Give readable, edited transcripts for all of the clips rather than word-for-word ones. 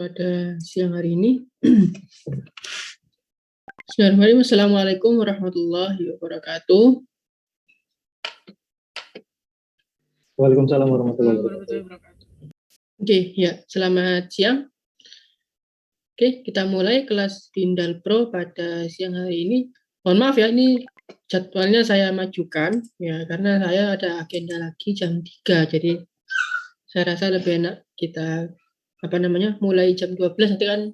Pada siang hari ini. Bismillahirrahmanirrahim. Assalamualaikum warahmatullahi wabarakatuh. Waalaikumsalam warahmatullahi wabarakatuh. Oke, ya, selamat siang. Oke, kita mulai kelas Tindal Pro pada siang hari ini. Mohon maaf ya, ini jadwalnya saya majukan ya karena saya ada agenda lagi jam 3. Jadi saya rasa lebih enak kita mulai jam 12, nanti kan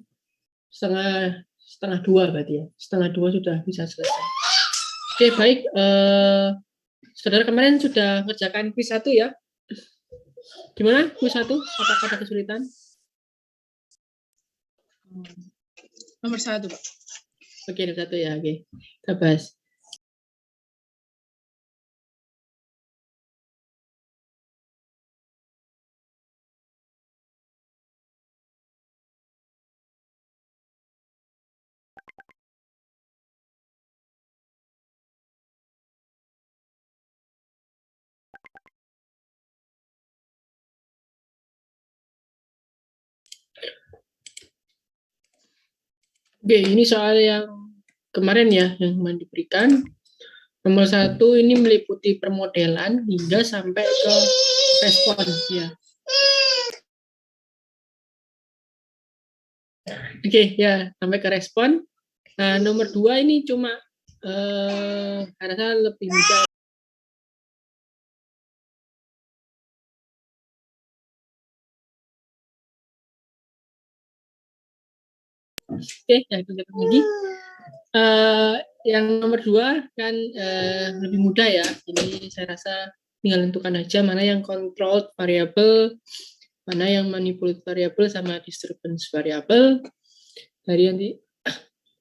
setengah 2 berarti ya. Setengah 2 sudah bisa selesai. Oke, baik. Saudara kemarin sudah ngerjakan quiz 1 ya? Gimana quiz 1? Apakah ada kesulitan? Nomor 1, Pak. Oke, nomor 1 ya. Oke, kita bahas. Oke, ini soal yang kemarin ya, yang diberikan. Nomor 1 ini meliputi permodelan hingga sampai ke respon ya. Oke, ya, sampai ke respon. Nah, nomor 2 ini cuma rasa lebih mudah. Oke, ya itu lagi. Yang nomor 2 kan lebih mudah ya. Ini saya rasa tinggal tentukan aja mana yang controlled variable, mana yang manipulated variable sama disturbance variable. Dari nanti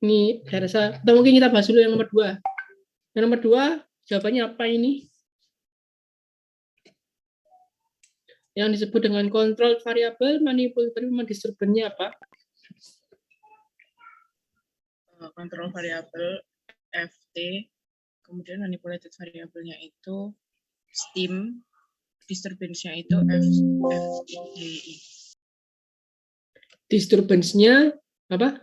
ini saya rasa, atau mungkin kita bahas dulu yang nomor 2. Yang nomor 2 jawabannya apa ini? Yang disebut dengan controlled variable, manipulated variable, disturbance-nya apa? Control variable FT, kemudian manipulated variable-nya itu steam, disturbance-nya itu FTI. Disturbance-nya apa?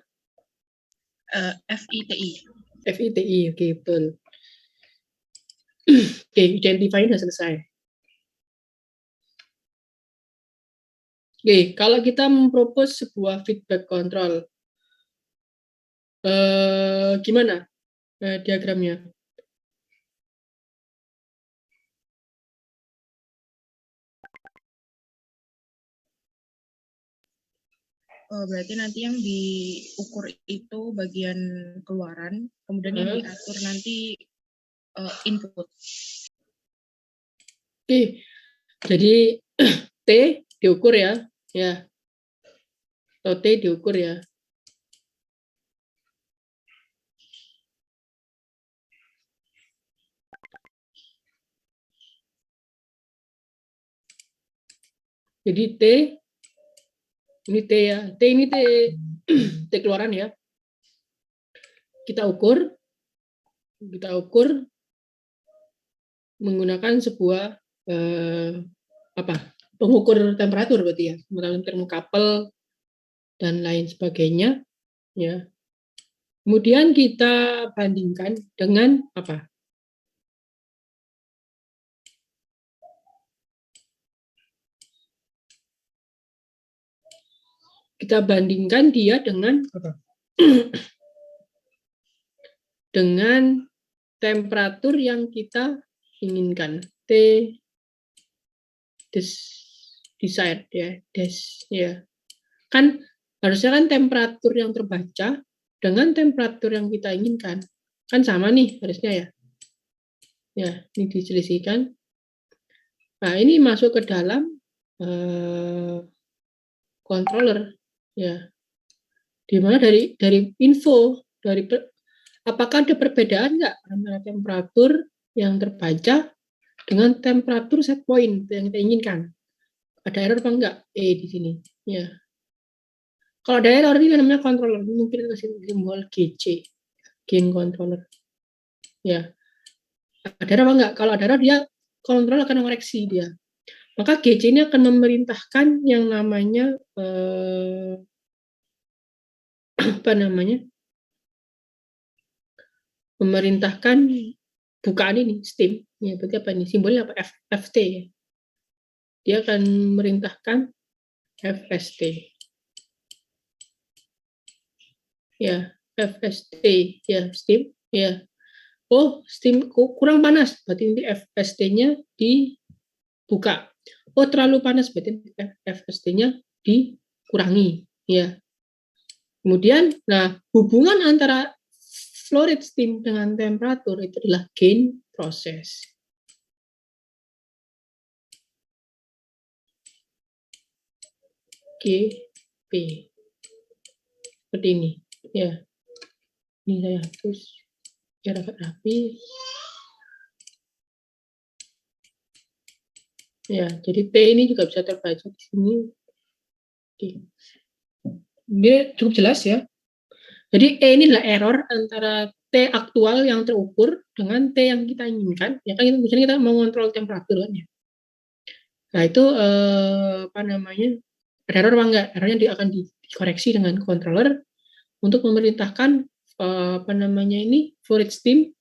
FITI. FITI, oke, betul. Oke, identify sudah selesai. Oke, kalau kita mempropose sebuah feedback control, gimana diagramnya? Berarti nanti yang diukur itu bagian keluaran, kemudian yang diatur nanti input. Oke, jadi T diukur ya, atau T diukur ya. Jadi T, ini T ya, T ini T keluaran ya. Kita ukur menggunakan sebuah pengukur temperatur berarti ya, melalui termokapel dan lain sebagainya ya. Kemudian kita bandingkan dengan apa? Kita bandingkan dia dengan apa? Dengan temperatur yang kita inginkan. T desired ya. Kan harusnya kan temperatur yang terbaca dengan temperatur yang kita inginkan. Kan sama nih harusnya ya. Ya, ini diselisihkan. Nah, ini masuk ke dalam controller ya. Dimana dari info apakah ada perbedaan nggak antara temperatur yang terbaca dengan temperatur set point yang kita inginkan? Ada error apa enggak? Di sini ya. Kalau ada error ini namanya controller, mungkin kasih simbol GC, gain controller ya. Ada error apa enggak? Kalau ada error dia controller akan mengoreksi dia. Maka GC ini akan memerintahkan yang namanya memerintahkan bukaan ini steam. Ya, berarti apa ini? Simbolnya apa? FST ya. Dia akan memerintahkan FST. Ya, FST ya, steam ya. Oh, steam kurang panas, berarti nanti FST-nya dibuka. Oh, terlalu panas, berarti FST-nya dikurangi ya. Kemudian, nah, hubungan antara flow rate steam dengan temperatur itu adalah gain proses. GP seperti ini ya. Ini saya hapus biar agak rapi ya. Jadi T ini juga bisa terbaca di sini. Oke. Dia cukup jelas ya. Jadi E ini adalah error antara T aktual yang terukur dengan T yang kita inginkan. Ya kan misalnya kita mau mengontrol temperatur kan ya. Nah itu ada error apa enggak? Errornya dia akan dikoreksi dengan controller untuk memerintahkan flow rate steam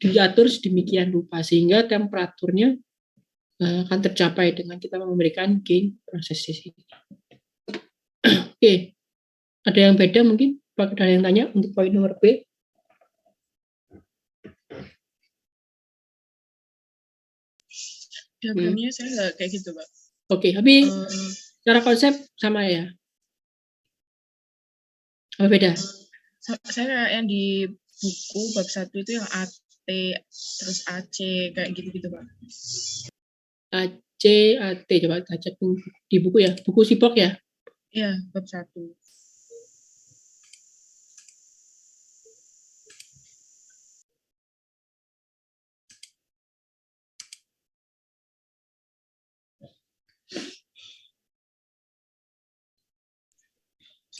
diatur sedemikian rupa sehingga temperaturnya akan tercapai dengan kita memberikan gain proses di sini. Oke. Ada yang beda mungkin? Ada yang tanya untuk poin nomor B? Diagramnya saya nggak kayak gitu, Pak. Oke, tapi secara konsep sama ya? Apa beda? Saya yang di buku bab 1 itu yang AT, terus AC, kayak gitu-gitu, Pak. AC, AT, coba baca di buku ya? Buku Sipok ya? Iya, bab 1.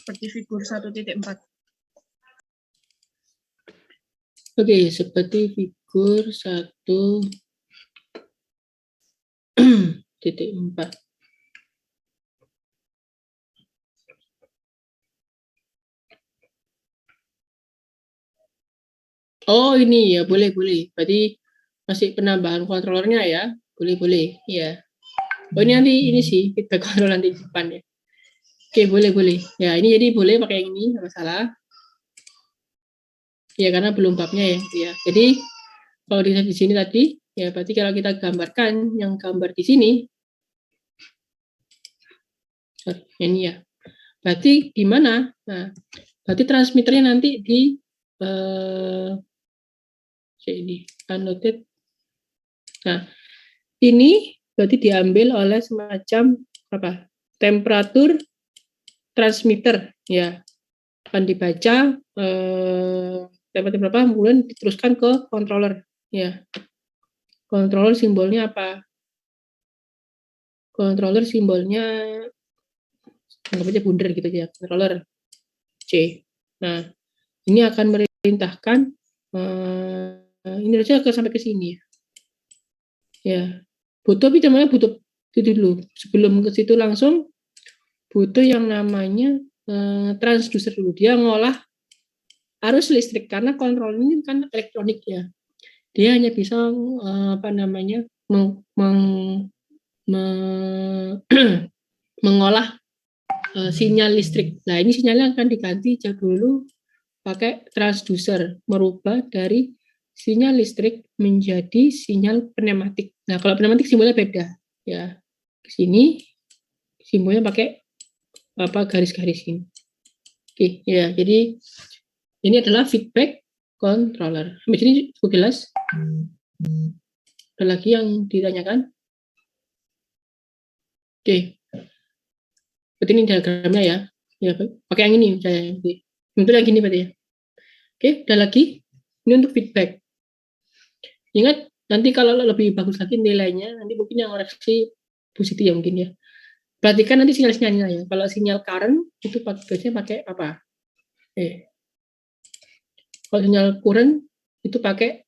Seperti figur 1.4. Oke, seperti figur 1.4. Oh, ini ya, boleh. Berarti masih penambahan kontrolernya ya? Boleh, ya. Oh, ini nanti ini sih, feedback kontrol nanti di depan ya. Oke, boleh. Ya, ini jadi boleh pakai yang ini, nggak masalah. Ya, karena belum babnya ya. Jadi, kalau di sini tadi, ya berarti kalau kita gambarkan yang gambar di sini, ini ya. Berarti di mana? Nah, berarti transmitternya nanti di ini annotate. Nah, ini berarti diambil oleh semacam apa? Temperatur transmitter ya. Akan dibaca temperatur berapa, kemudian diteruskan ke controller ya. Controller simbolnya apa? Controller simbolnya anggap aja bundar gitu ya. Controller C. Nah, ini akan merintahkan ini saja sampai ke sini ya. Ya, butuh tapi namanya butuh itu dulu. Sebelum ke situ langsung butuh yang namanya transducer dulu. Dia ngolah arus listrik karena kontrol ini kan elektronik ya. Dia hanya bisa mengolah sinyal listrik. Nah, ini sinyalnya akan diganti dulu pakai transducer, merubah dari sinyal listrik menjadi sinyal pneumatik. Nah, kalau pneumatik simbolnya beda ya. Ke sini simbolnya pakai garis-garis ini. Oke, ya. Jadi ini adalah feedback controller. Sampai sini cukup jelas? Ada lagi yang ditanyakan? Oke. Berarti ini diagramnya ya. Ya, pakai yang ini saya. Untuk yang gini berarti ya. Oke, ada lagi. Ini untuk feedback. Ingat, nanti kalau lebih bagus lagi nilainya, nanti mungkin yang koreksi positif ya mungkin ya. Perhatikan nanti sinyal-sinyalnya ya. Kalau sinyal current itu biasanya pakai apa? Kalau sinyal current itu pakai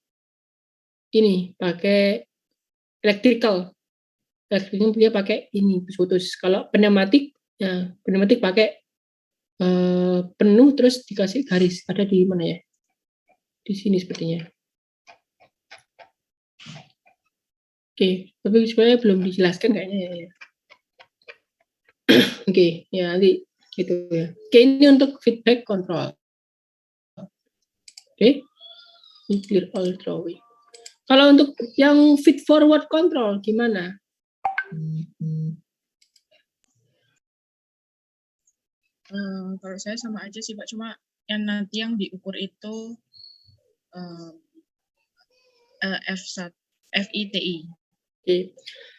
ini, pakai electrical. Electrical dia pakai ini putus-putus. Kalau pneumatik, ya pneumatik pakai penuh terus dikasih garis. Ada di mana ya? Di sini sepertinya. Oke, tapi sebenarnya belum dijelaskan kayaknya ya. Oke, ya nanti gitu ya. Oke, ini untuk feedback control. Oke, clear all drawing. Kalau untuk yang feed forward control gimana? Kalau saya sama aja sih Pak, cuma yang nanti yang diukur itu F1, FITI. Oke.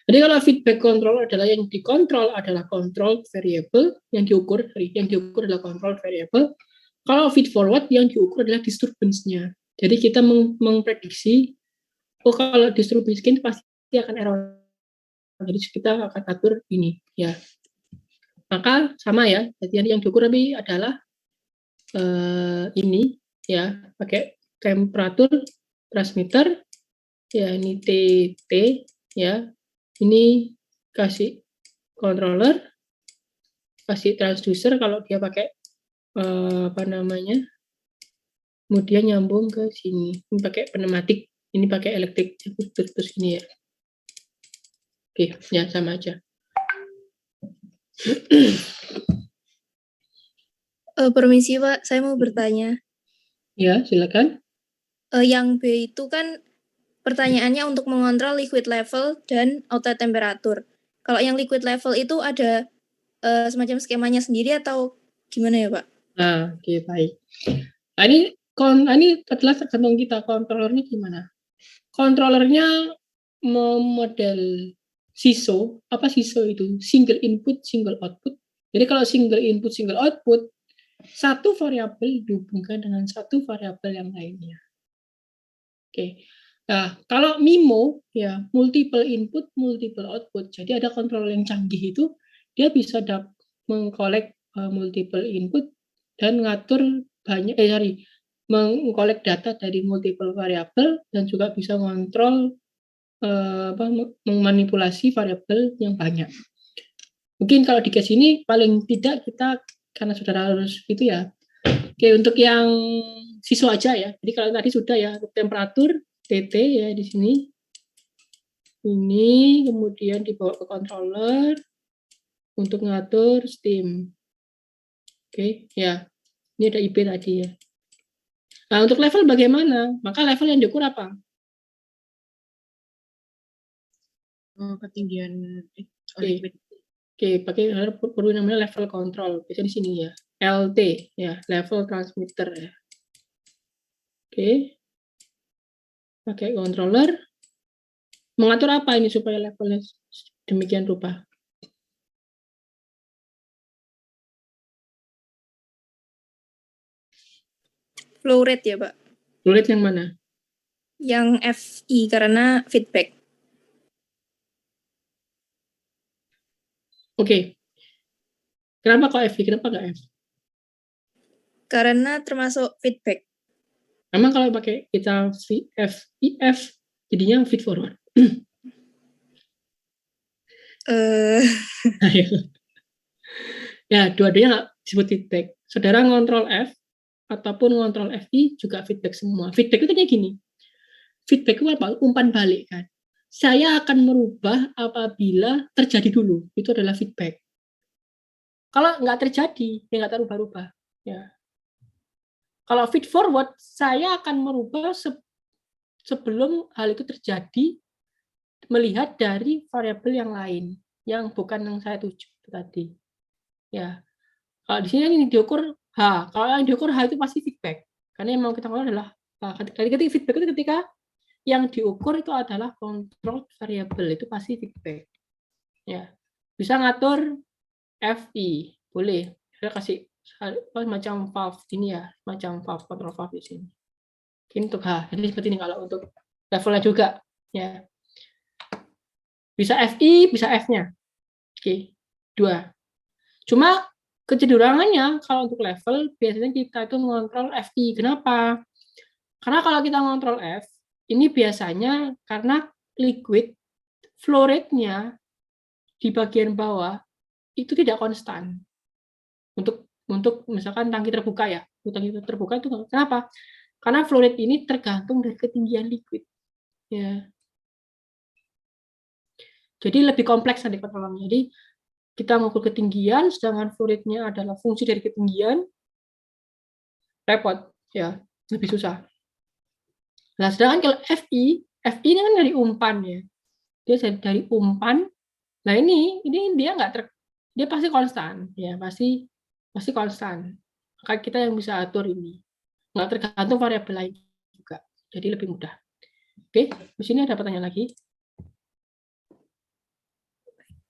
Jadi kalau feedback control adalah yang dikontrol adalah control variable, yang diukur adalah control variable. Kalau feed forward yang diukur adalah disturbance-nya. Jadi kita memprediksi, oh kalau disturbance ini pasti akan error. Jadi kita akan atur ini ya. Maka sama ya, jadi yang diukur tapi adalah ini ya, pakai temperatur transmitter ya, ini TT ya, ini kasih controller, kasih transducer kalau dia pakai apa namanya, kemudian nyambung ke sini, ini pakai pneumatik, ini pakai elektrik, terus ini ya. Oke, ya sama aja. Permisi Pak, saya mau bertanya. Ya, silakan. Yang B itu kan pertanyaannya untuk mengontrol liquid level dan outlet temperatur. Kalau yang liquid level itu ada semacam skemanya sendiri atau gimana ya Pak? Nah, oke, baik. Nah, ini adalah tergantung kita, kontrolernya gimana. Kontrolernya model SISO. Apa SISO itu? Single input, single output. Jadi kalau single input, single output, satu variabel dihubungkan dengan satu variabel yang lainnya. Oke. Nah, kalau MIMO ya multiple input, multiple output. Jadi ada kontrol yang canggih itu dia bisa mengkolek multiple input dan ngatur banyak mengkolek data dari multiple variabel dan juga bisa mengontrol memanipulasi variabel yang banyak. Mungkin kalau di case ini paling tidak kita karena saudara harus itu ya. Oke, untuk yang siswa aja ya. Jadi kalau tadi sudah ya, temperatur TT ya di sini. Ini kemudian dibawa ke controller untuk ngatur steam. Oke, ya. Ini ada IP tadi ya. Nah, untuk level bagaimana? Maka level yang diukur apa? Ketinggian liquid. Oke, pakai perlu namanya level control. Biasanya di sini ya. LT ya, level transmitter ya. Oke. Pakai controller. Mengatur apa ini supaya levelnya demikian rupa? Flow rate ya Pak? Flow rate yang mana? Yang FI karena feedback. Oke. Kenapa kok FI? Kenapa nggak F? Karena termasuk feedback. Memang kalau pakai kita IF, jadinya feed forward. Ya, dua-duanya nggak disebut feedback. Saudara ngontrol F, ataupun ngontrol FI juga feedback semua. Feedback itu kayak gini. Feedback itu apa? Umpan balik kan. Saya akan merubah apabila terjadi dulu. Itu adalah feedback. Kalau nggak terjadi, ya nggak terubah-ubah. Ya. Kalau feed forward, saya akan merubah sebelum hal itu terjadi, melihat dari variabel yang lain, yang bukan yang saya tuju tadi. Ya. Kalau di sini ini diukur H. Kalau yang diukur H itu pasti feedback. Karena yang mau kita ngomong adalah ketika feedback itu ketika yang diukur itu adalah kontrol variabel, itu pasti feedback. Ya. Bisa ngatur FI, boleh. Saya kasih macam valve ini ya, macam valve, kontrol valve di sini. Ini untuk H. Jadi seperti ini kalau untuk levelnya juga, ya. Bisa FI, bisa F-nya. Oke, 2. Cuma kecenderungannya kalau untuk level biasanya kita itu mengontrol FI. Kenapa? Karena kalau kita mengontrol F, ini biasanya karena liquid flow rate-nya di bagian bawah itu tidak konstan. Untuk untuk misalkan tangki terbuka ya. Tangki terbuka itu kenapa? Karena flow rate ini tergantung dari ketinggian liquid. Ya. Jadi lebih kompleks nanti kontrolnya. Jadi kita mengukur ketinggian, sedangkan flow rate-nya adalah fungsi dari ketinggian, repot, ya, lebih susah. Nah, sedangkan kalau FI ini kan dari umpan ya, dia dari umpan. Nah ini dia dia pasti konstan, ya pasti konstan. Maka kita yang bisa atur ini, nggak tergantung variabel lain juga, jadi lebih mudah. Oke, di sini ada pertanyaan lagi.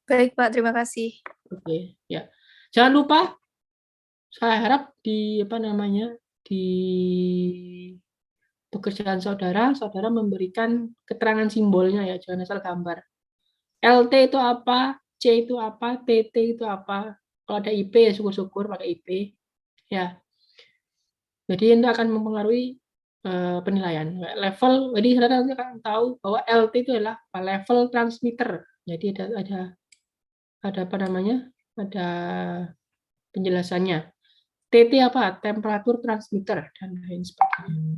Baik, Pak. Terima kasih. Oke, ya. Jangan lupa, saya harap di pekerjaan saudara memberikan keterangan simbolnya ya, jangan asal gambar. LT itu apa, C itu apa, TT itu apa. Kalau ada IP ya syukur-syukur pakai IP. Ya. Jadi itu akan mempengaruhi penilaian level. Jadi saudara nanti akan tahu bahwa LT itu adalah level transmitter. Jadi ada apa namanya? Ada penjelasannya. TT apa? Temperatur transmitter dan lain sebagainya.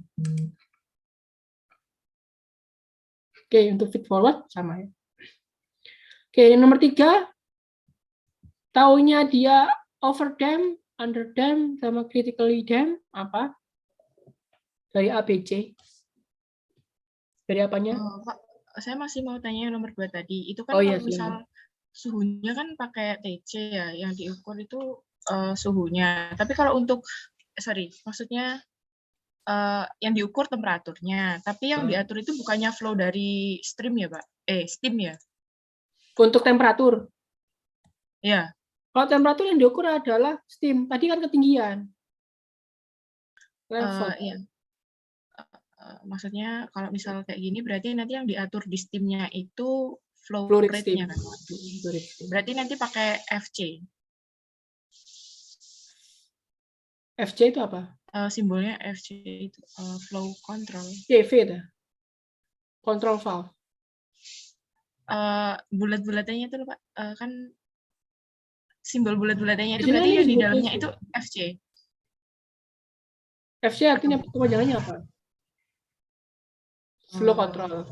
Oke, untuk feed forward sama ya. Oke, yang nomor 3, taunya dia overdam, underdam, sama critically dam apa? Dari ABC. Dari apanya? Pak, saya masih mau tanya yang nomor 2 tadi. Itu kan Oh iya, kalau misal suhunya kan pakai TC ya, yang diukur itu suhunya. Tapi kalau untuk, maksudnya yang diukur temperaturnya. Tapi yang diatur itu bukannya flow dari stream ya, Pak? Steam ya? Untuk temperatur. Ya. Kalau temperatur yang diukur adalah steam. Tadi kan ketinggian. Level. Iya. Maksudnya kalau misal kayak gini berarti nanti yang diatur di steam-nya itu flow rate-nya kan? Berarti nanti pakai FC. FC itu apa? Simbolnya FC itu flow control. CV itu. Control valve. Bulat-bulatannya itu Pak, kan simbol bulat-bulatannya itu Di sini berarti yang di disebut dalamnya CV. itu FC. FC artinya kepanjangannya apa? Flow control.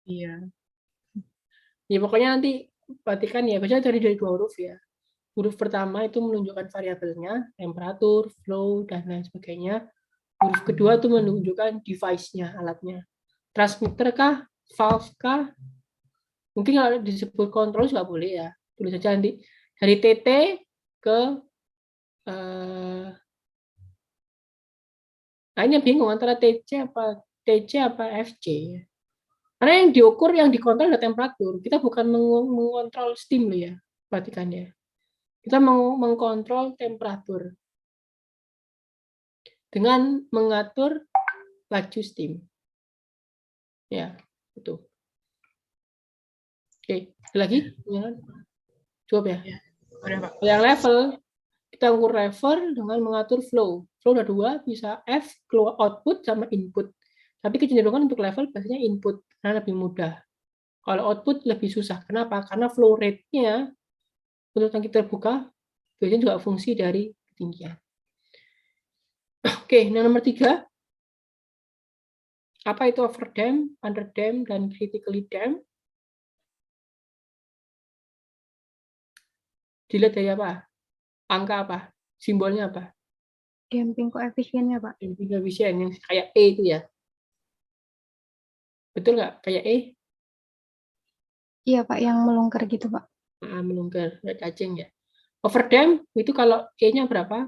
Iya. Ya pokoknya nanti perhatikan ya, biasanya dari 2 huruf ya. Huruf pertama itu menunjukkan variabelnya, temperatur, flow, dan lain sebagainya. Huruf kedua itu menunjukkan device-nya, alatnya. Transmitter kah? Valve kah? Mungkin kalau disebut kontrol juga boleh ya. Tulis saja nanti dari TT ke hanya bingung antara TC apa FC. Karena yang diukur, yang dikontrol adalah temperatur. Kita bukan mengontrol steam loh ya. Perhatikan ya. Kita mengkontrol temperatur dengan mengatur laju steam. Ya, betul. Oke, ada lagi? Jawab ya. Udah, Pak. Yang level, kita ukur level dengan mengatur flow. Flow ada 2, bisa F, output sama input. Tapi kecenderungan untuk level biasanya input, karena lebih mudah. Kalau output lebih susah. Kenapa? Karena flow rate-nya untuk tangki terbuka biasanya juga fungsi dari ketinggian. Oke, nah nomor 3. Apa itu overdam, underdam, dan critically dam? Dilihat dari apa? Angka apa? Simbolnya apa? Damping koefisiennya, Pak. Damping koefisien yang kayak E itu ya. Betul nggak? Kayak E? Iya, Pak, yang melonggar gitu, Pak. Melonggar, cacing ya. Overdam itu kalau E-nya berapa?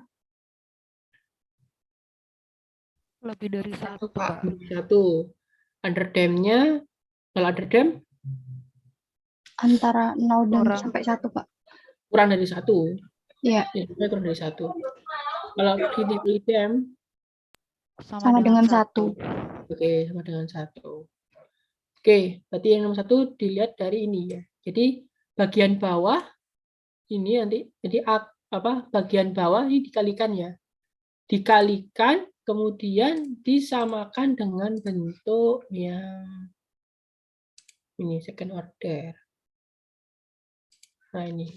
Lebih dari 1, Pak. 1. Underdam-nya, kalau underdam? Antara 0 dan sampai 1, Pak. Kurang dari 1. Iya. Ya, kurang dari 1. Kalau critically dam? Sama dengan 1. Oke, sama dengan 1. Oke, berarti yang nomor 1 dilihat dari ini ya. Jadi bagian bawah ini nanti, jadi bagian bawah ini dikalikan ya. Dikalikan, kemudian disamakan dengan bentuk yang ini second order. Nah ini.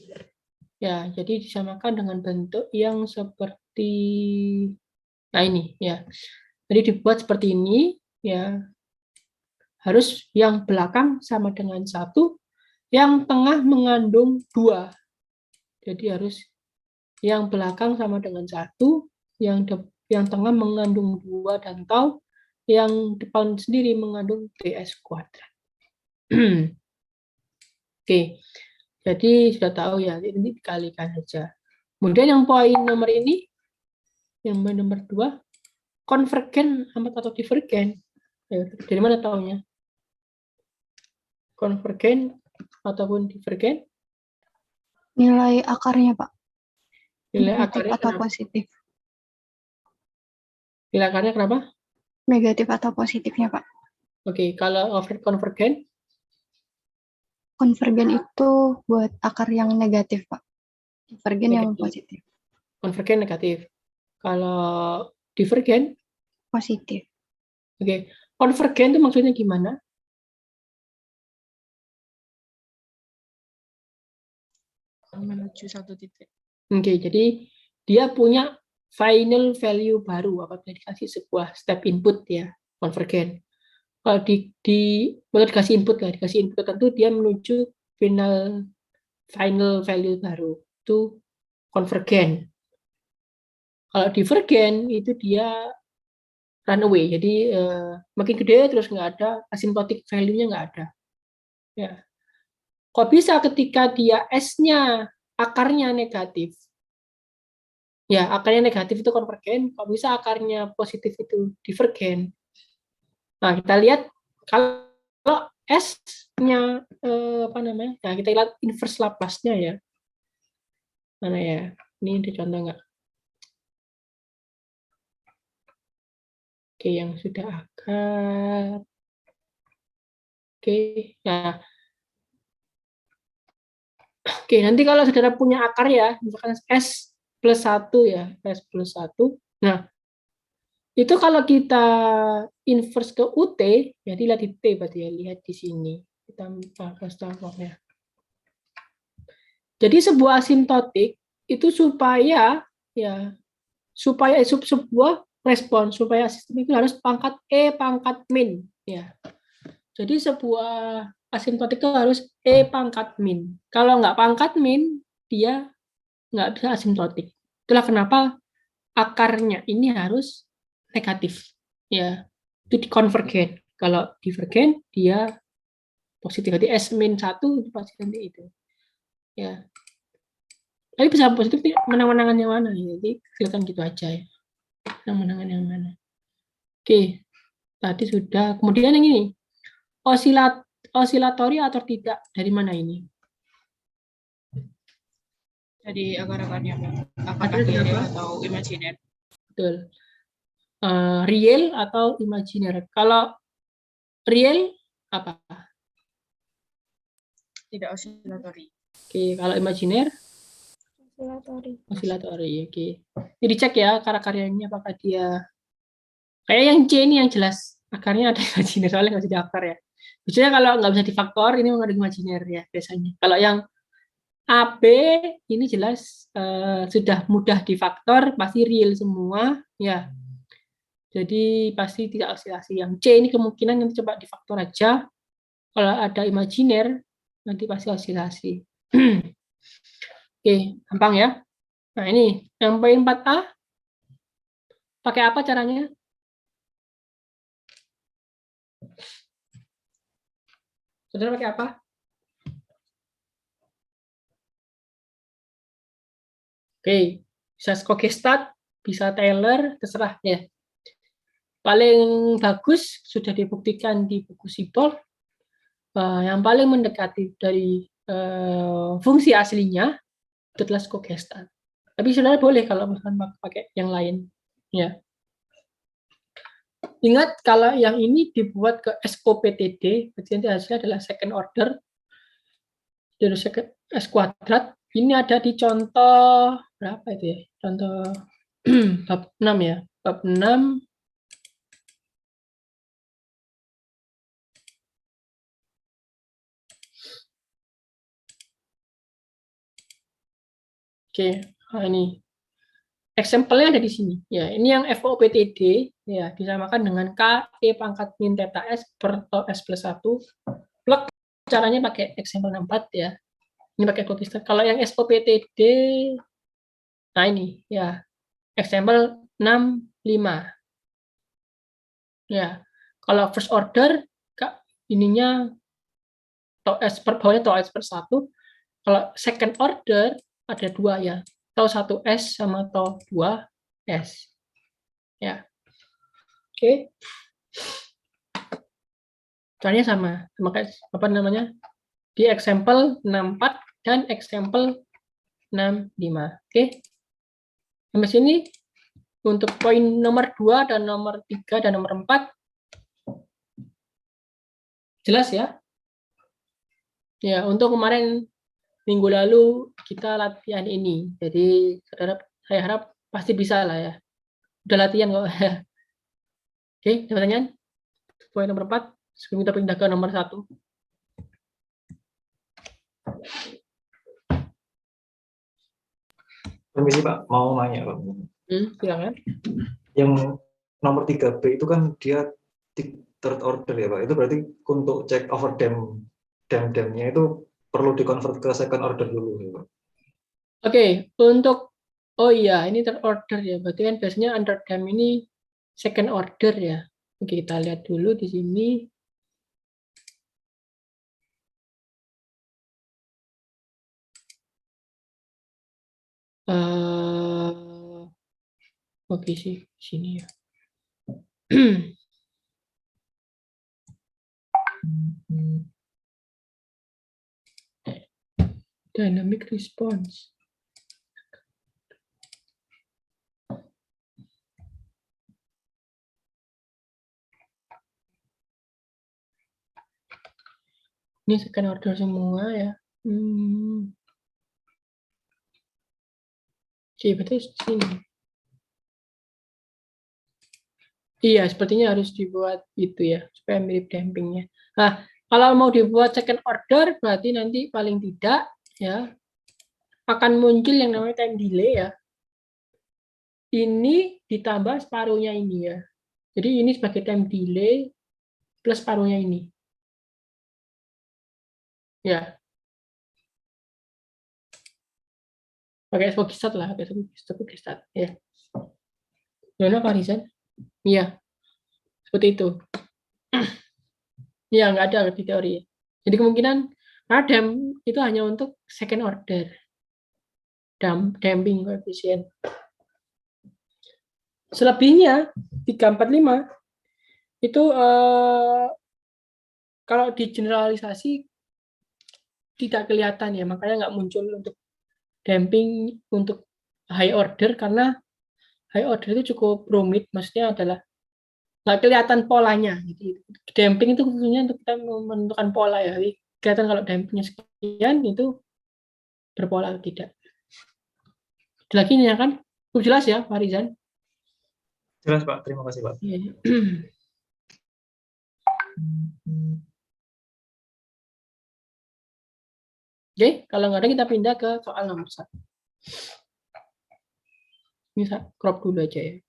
Ya, jadi disamakan dengan bentuk yang seperti nah ini ya. Jadi dibuat seperti ini ya. Harus yang belakang sama dengan 1, yang tengah mengandung 2. Jadi harus yang belakang sama dengan 1, yang tengah mengandung 2 dan tau, yang depan sendiri mengandung ds kuadrat. Oke, jadi sudah tahu ya, ini dikalikan saja. Kemudian yang poin nomor ini, yang nomor 2, konvergen atau divergen. Dari mana taunya? Konvergen ataupun divergen? Nilai akarnya, Pak. Nilai Negatif akarnya atau kenapa? positif? Nilai akarnya kenapa? Negatif atau positifnya, Pak. Oke, kalau konvergen? Konvergen itu buat akar yang negatif, Pak. Divergen yang Negatif. positif. Konvergen negatif. Kalau divergen? Positif. Oke, konvergen itu maksudnya gimana? Menuju satu titik. Oke, jadi dia punya final value baru apabila dikasih sebuah step input ya, konvergen. Kalau kalau dikasih input tertentu, dia menuju final value baru, itu konvergen. Kalau divergen itu dia runaway, jadi makin gede terus nggak ada asymptotic value-nya, nggak ada. Ya. Kok bisa ketika dia S-nya akarnya negatif? Ya, akarnya negatif itu konvergen, kok bisa akarnya positif itu divergen? Nah, kita lihat kalau S-nya apa namanya? Nah, kita lihat inverse Laplace-nya ya. Mana ya? Ini ada contoh nggak? Oke, yang sudah akar. Oke, nah. Oke, nanti kalau saudara punya akar ya, misalkan S plus 1 ya, S plus 1. Nah, itu kalau kita inverse ke UT, ya lihat di T berarti ya, lihat di sini. Kita bahas ya. Jadi sebuah asimtotik itu supaya sebuah respon, supaya sistem itu harus pangkat E pangkat min ya. Jadi sebuah asimtotik itu harus E pangkat min. Kalau nggak pangkat min, dia nggak bisa asimtotik. Itulah kenapa akarnya ini harus negatif. Ya, itu konvergen. Kalau divergen, dia positif. Jadi S-1 itu pasti nanti itu. Ya. Tapi bisa positif menang-menangan yang mana? Jadi kelihatan gitu aja ya. Menang-menangan yang mana. Oke, tadi sudah. Kemudian yang ini, osilatori atau tidak, dari mana ini? Jadi akar-akarnya akar real atau imajiner. Betul. Real atau imajiner? Kalau real apa? Tidak osilatori. Oke, kalau imajiner? Osilatori. Oke. Jadi cek ya akar-akarnya ini apakah dia kayak yang C ini yang jelas akarnya ada imajiner, soalnya nggak bisa diakar ya. Biasanya kalau nggak bisa difaktor ini mengandung imajiner ya biasanya. Kalau yang AB ini jelas sudah mudah difaktor, pasti real semua ya. Jadi pasti tidak osilasi. Yang C ini kemungkinan nanti coba difaktor aja. Kalau ada imajiner nanti pasti osilasi. Oke, gampang ya. Nah ini yang poin 4A pakai apa caranya? Saudara pakai apa? Oke, bisa Skokestad, bisa Taylor, terserah ya. Paling bagus sudah dibuktikan di buku Siebold. Yang paling mendekati dari fungsi aslinya itu adalah Skokestad. Tapi saudara boleh kalau misalkan pakai yang lain. Ya. Ingat kalau yang ini dibuat ke SOPTD, berarti nanti hasilnya adalah second order dari S kuadrat. Ini ada di contoh berapa itu ya? Contoh bab 6 ya. Bab 6 Oke, nah ini example-nya ada di sini. Ya, ini yang FOPTD ya disamakan dengan K E pangkat min theta S per tau S plus 1 plug caranya pakai example 64 ya. Ini pakai cookie. Kalau yang SOPTD nah ini ya example 65. Ya. Kalau first order Kak ininya tau S per bawahnya tau S per 1. Kalau second order ada 2 ya. Tau 1 S sama tau 2 S. Ya. Oke. Caranya sama kayak apa namanya? Di example 64 dan example 65. Oke. Sampai sini untuk poin nomor 2 dan nomor 3 dan nomor 4 jelas ya? Ya, untuk kemarin minggu lalu kita latihan ini. Jadi saya harap pasti bisa lah ya. Udah latihan kok. Oke, ada pertanyaan? Poin nomor 4 sebelum kita pindah ke nomor 1. Permisi Pak, mau nanya Pak. Silakan. Yang nomor 3B itu kan dia third order ya Pak. Itu berarti untuk check over dam-damnya itu perlu dikonvert ke second order dulu ya Pak. Oke, untuk oh iya, ini third order ya. Berarti kan biasanya under dam ini second order ya. Oke, kita lihat dulu di sini. Oke sih, sini ya. Dynamic response. Ini second order semua ya. Oke, berarti sini. Iya, sepertinya harus dibuat itu ya, supaya mirip dampingnya. Nah, kalau mau dibuat second order, berarti nanti paling tidak ya akan muncul yang namanya time delay ya. Ini ditambah separuhnya ini ya. Jadi ini sebagai time delay plus separuhnya ini. Ya, pakai Spogistat lah, pakai Spogistat ya. Gimana Pak Rizan? Iya, seperti itu. Iya, nggak ada di teori. Jadi kemungkinan dam itu hanya untuk second order. Damping koefisien. Selebihnya 345 itu kalau di generalisasi tidak kelihatan ya, makanya nggak muncul untuk damping untuk high order karena high order itu cukup rumit, maksudnya adalah nggak kelihatan polanya. Gitu. Damping itu khususnya untuk kita menentukan pola ya. Jadi, kelihatan kalau dampingnya sekian itu berpola atau tidak. Lagi ya kan? Jelas ya, Pak Rizan? Jelas Pak, terima kasih Pak. Iya. Oke, kalau nggak ada kita pindah ke soal nomor 1. Ini saya crop dulu aja ya.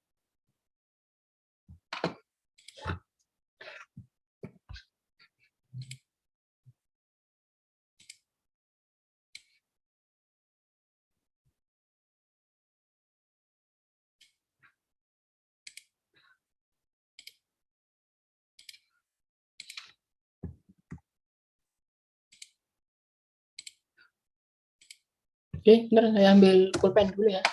Oke, bentar saya ambil pulpen dulu ya.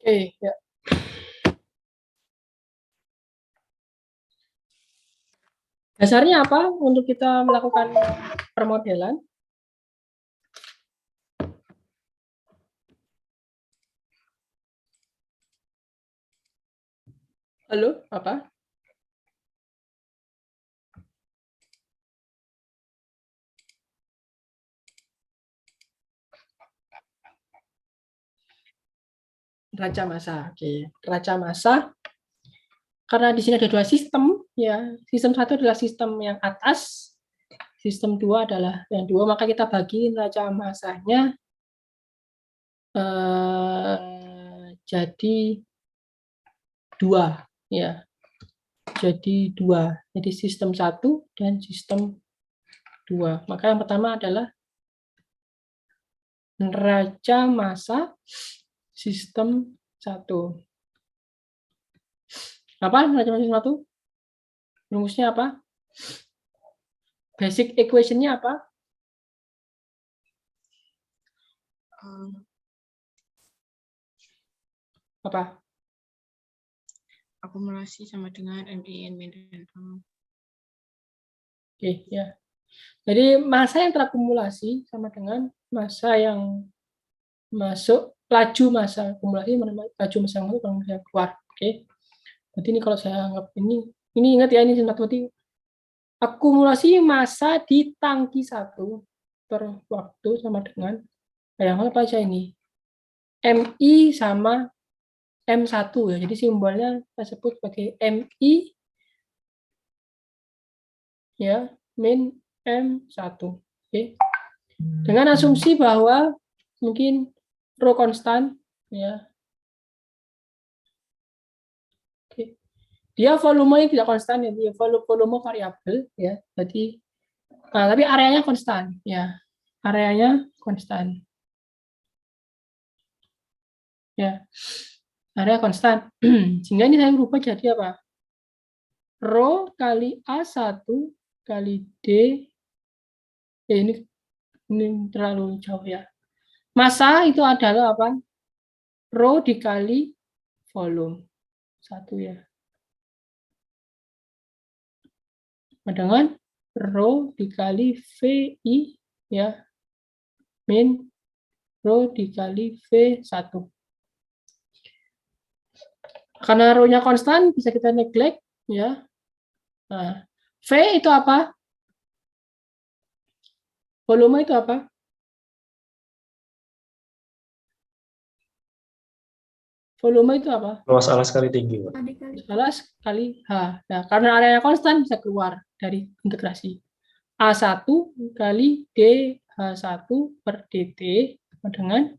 Oke, ya. Dasarnya apa untuk kita melakukan permodelan? Halo, apa? Raca massa. Oke, raca massa. Karena di sini ada dua sistem, ya. Sistem satu adalah sistem yang atas, sistem dua adalah yang dua, maka kita bagi raca massanya jadi dua, ya. Jadi dua. Jadi sistem satu dan sistem dua. Maka yang pertama adalah raca massa sistem satu. Apa raca massa sistem satu? Rumusnya apa? Basic equation-nya apa? Apa? Akumulasi sama dengan MIN min dan M. Oke, ya. Jadi massa yang terakumulasi sama dengan massa yang masuk, laju massa akumulasi, laju massa yang masuk, yang keluar. Oke. Berarti ini kalau saya anggap ini ingat ya, ini berarti akumulasi massa di tangki satu per waktu sama dengan yang apa aja ini? MI sama M1 ya. Jadi simbolnya saya sebut sebagai MI ya min M1. Oke. Dengan asumsi bahwa mungkin rho konstan ya. Oke. Dia volumenya tidak konstan ya, dia volume variabel ya. Jadi tapi areanya konstan ya. Areanya konstan. Ya. Area konstan. Sehingga ini saya berubah jadi apa? Rho kali A1 kali D. Ini terlalu jauh ya. Massa itu adalah apa? Rho dikali volume. Satu ya. Dengan rho dikali VI ya. Min rho dikali V1. Karena rho-nya konstan bisa kita neglect ya. Nah, V itu apa? Volume itu apa? Volume itu apa? Luas alas kali tinggi, Pak. Alas kali H. Nah, karena areanya konstan bisa keluar dari integrasi. A1 kali DH1 per DT dengan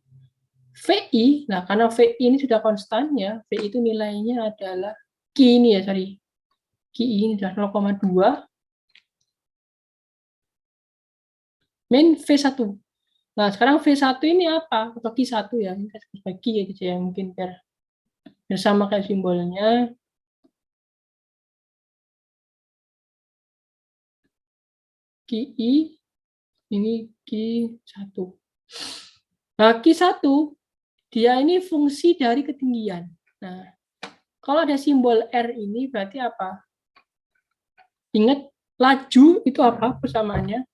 VI. Nah, karena VI ini sudah konstan ya, VI itu nilainya adalah Q ini ya, sorry. Q ini adalah 0,2 min V1. Nah, sekarang V1 ini apa? Atau Q1 ya, ini saya sebut Q ya, mungkin biar sama kayak simbolnya. QI, ini Q1. Nah, Q1, dia ini fungsi dari ketinggian. Nah, kalau ada simbol R ini berarti apa? Ingat, laju itu apa persamaannya?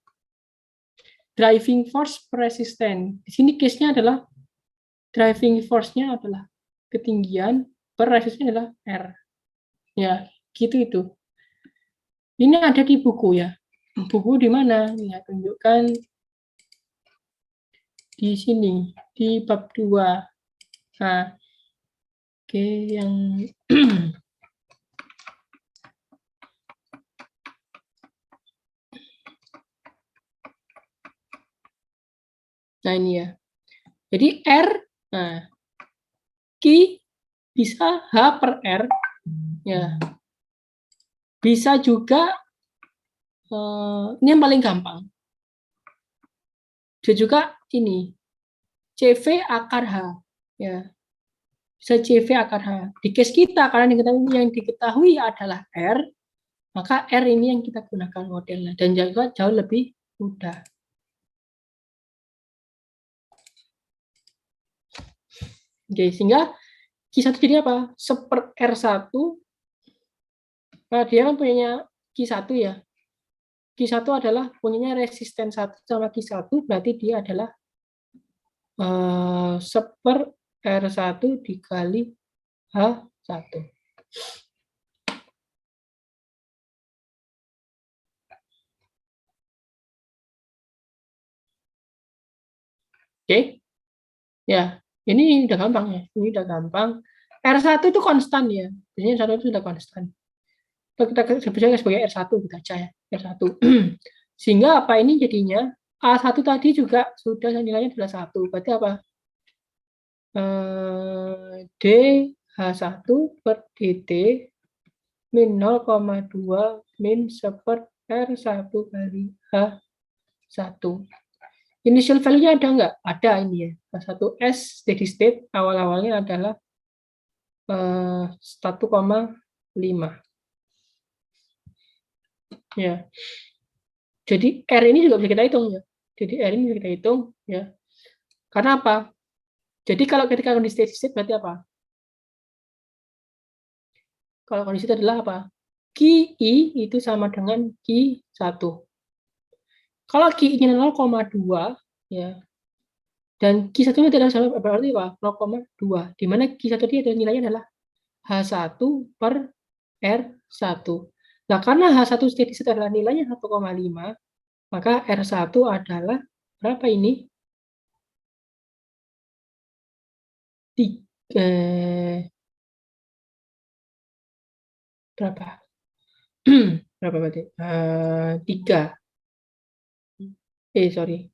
Driving force per resistance. Di sini case-nya adalah driving force-nya adalah ketinggian, per resistance adalah R. Ya, gitu itu. Ini ada di buku ya. Buku di mana? Ya, tunjukkan di sini, di bab 2. Nah, oke, yang nah ini ya. Jadi R, nah, Q bisa H per R, ya. Bisa juga, ini yang paling gampang. Bisa juga ini, CV akar H, ya. Bisa CV akar H. Di case kita, karena yang diketahui adalah R, maka R ini yang kita gunakan modelnya, dan juga jauh lebih mudah. Oke, sehingga Q1 jadi apa? 1/R1. Nah, dia kan punya Q1 ya. Q1 adalah punyanya resisten 1 sama Q1, berarti dia adalah 1/R1 dikali H1. Oke. Ya, ini udah gampang ya. Ini udah gampang. R1 itu konstan ya. Biasanya R1 itu sudah konstan. Kita sebutnya sebagai R1 kita aja ya. R1. Sehingga apa ini jadinya? A1 tadi juga sudah nilainya sudah 1. Berarti apa? DH1 per DT min 0,2 min 1/R1 kali H1. Initial value-nya ada nggak? Ada ini ya. H1S steady state awal-awalnya adalah 1,5. Ya. Jadi R ini juga bisa kita hitung ya. Jadi R ini bisa kita hitung ya. Karena apa? Jadi kalau ketika kondisi steady state berarti apa? Kalau kondisi itu adalah apa? QI itu sama dengan Q1. Kalau QI-nya 0,2 ya. Dan Q1 itu adalah sama berarti apa? 0,2. Di mana Q1 itu adalah nilainya adalah H1 per R1. Nah, karena H1 steady state adalah nilainya 1,5, maka R1 adalah berapa ini? 3. Berapa? Berapa berarti? 3. Sorry.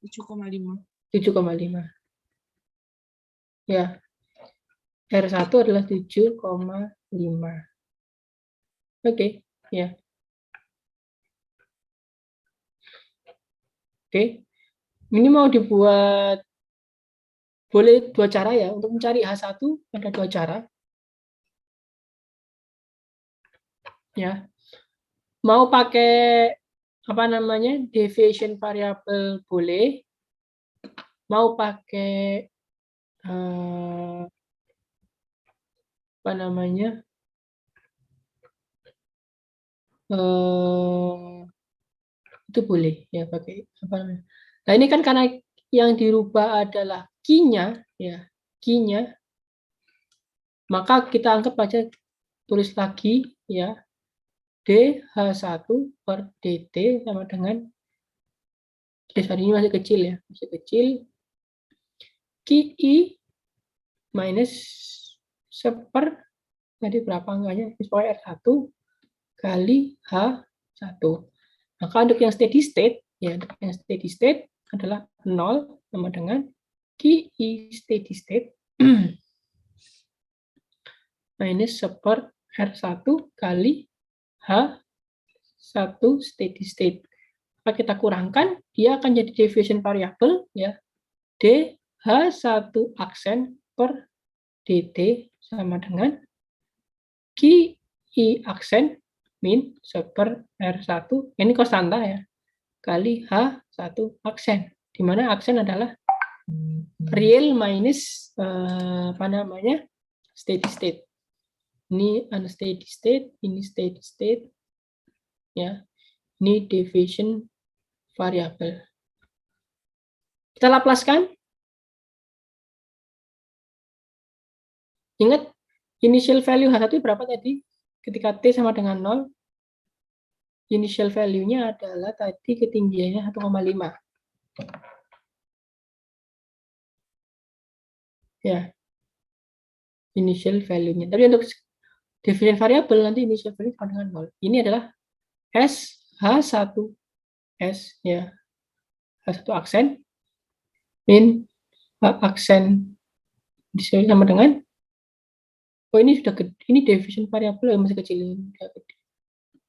7,5. 7,5. Ya. R1 adalah 7,5. Oke, ya. Oke. Ini mau dibuat boleh 2 cara ya. Untuk mencari H1 ada 2 cara. Ya. Mau pakai apa namanya? Deviation variable boleh. Mau pakai apa namanya? Itu boleh ya pakai apa namanya? Nah, ini kan karena yang dirubah adalah Q-nya ya, Q-nya. Maka kita anggap aja tulis lagi ya. DH1 per DT sama dengan ini masih kecil ya, masih kecil. QI minus 1/, tadi berapa angkanya? Pokoknya R1 kali H1. Maka untuk yang steady state, ya, untuk yang steady state adalah 0 sama dengan QI steady state minus 1/R1 kali H1 steady state. Maka kita kurangkan, dia akan jadi deviation variable ya. DH1 aksen per DT sama dengan QI aksen min 1/R1, ini konstanta ya, kali H1 aksen, di mana aksen adalah real minus apa namanya? Steady state. Ini unsteady state, ini steady state. Ya. Ini deviation variable. Kita laplaskan. Ingat initial value H1 berapa tadi? Ketika T sama dengan 0, initial value-nya adalah tadi ketinggiannya 1,5. Ya. Initial value-nya. Tapi untuk deviation variable nanti initial value sama dengan 0. Ini adalah H1 S ya. H1 aksen min aksen disini sama dengan ini sudah gede, ini deviation variable yang masih kecil ini sudah gede.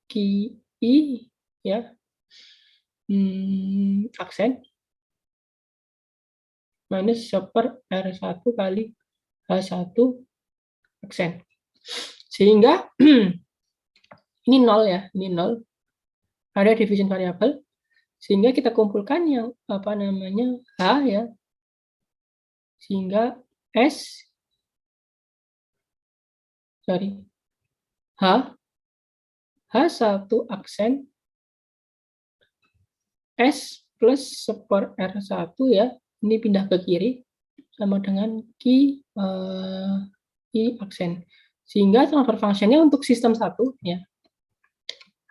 QI ya. Aksen minus 1/R1 kali H1 aksen. Sehingga ini 0 ya, ini 0. Ada division variable. Sehingga kita kumpulkan yang apa namanya H ya. Sehingga S sorry, H1 aksen S plus 1/R1 ya, ini pindah ke kiri, sama dengan Q I aksen. Sehingga transfer functionnya untuk sistem 1, ya,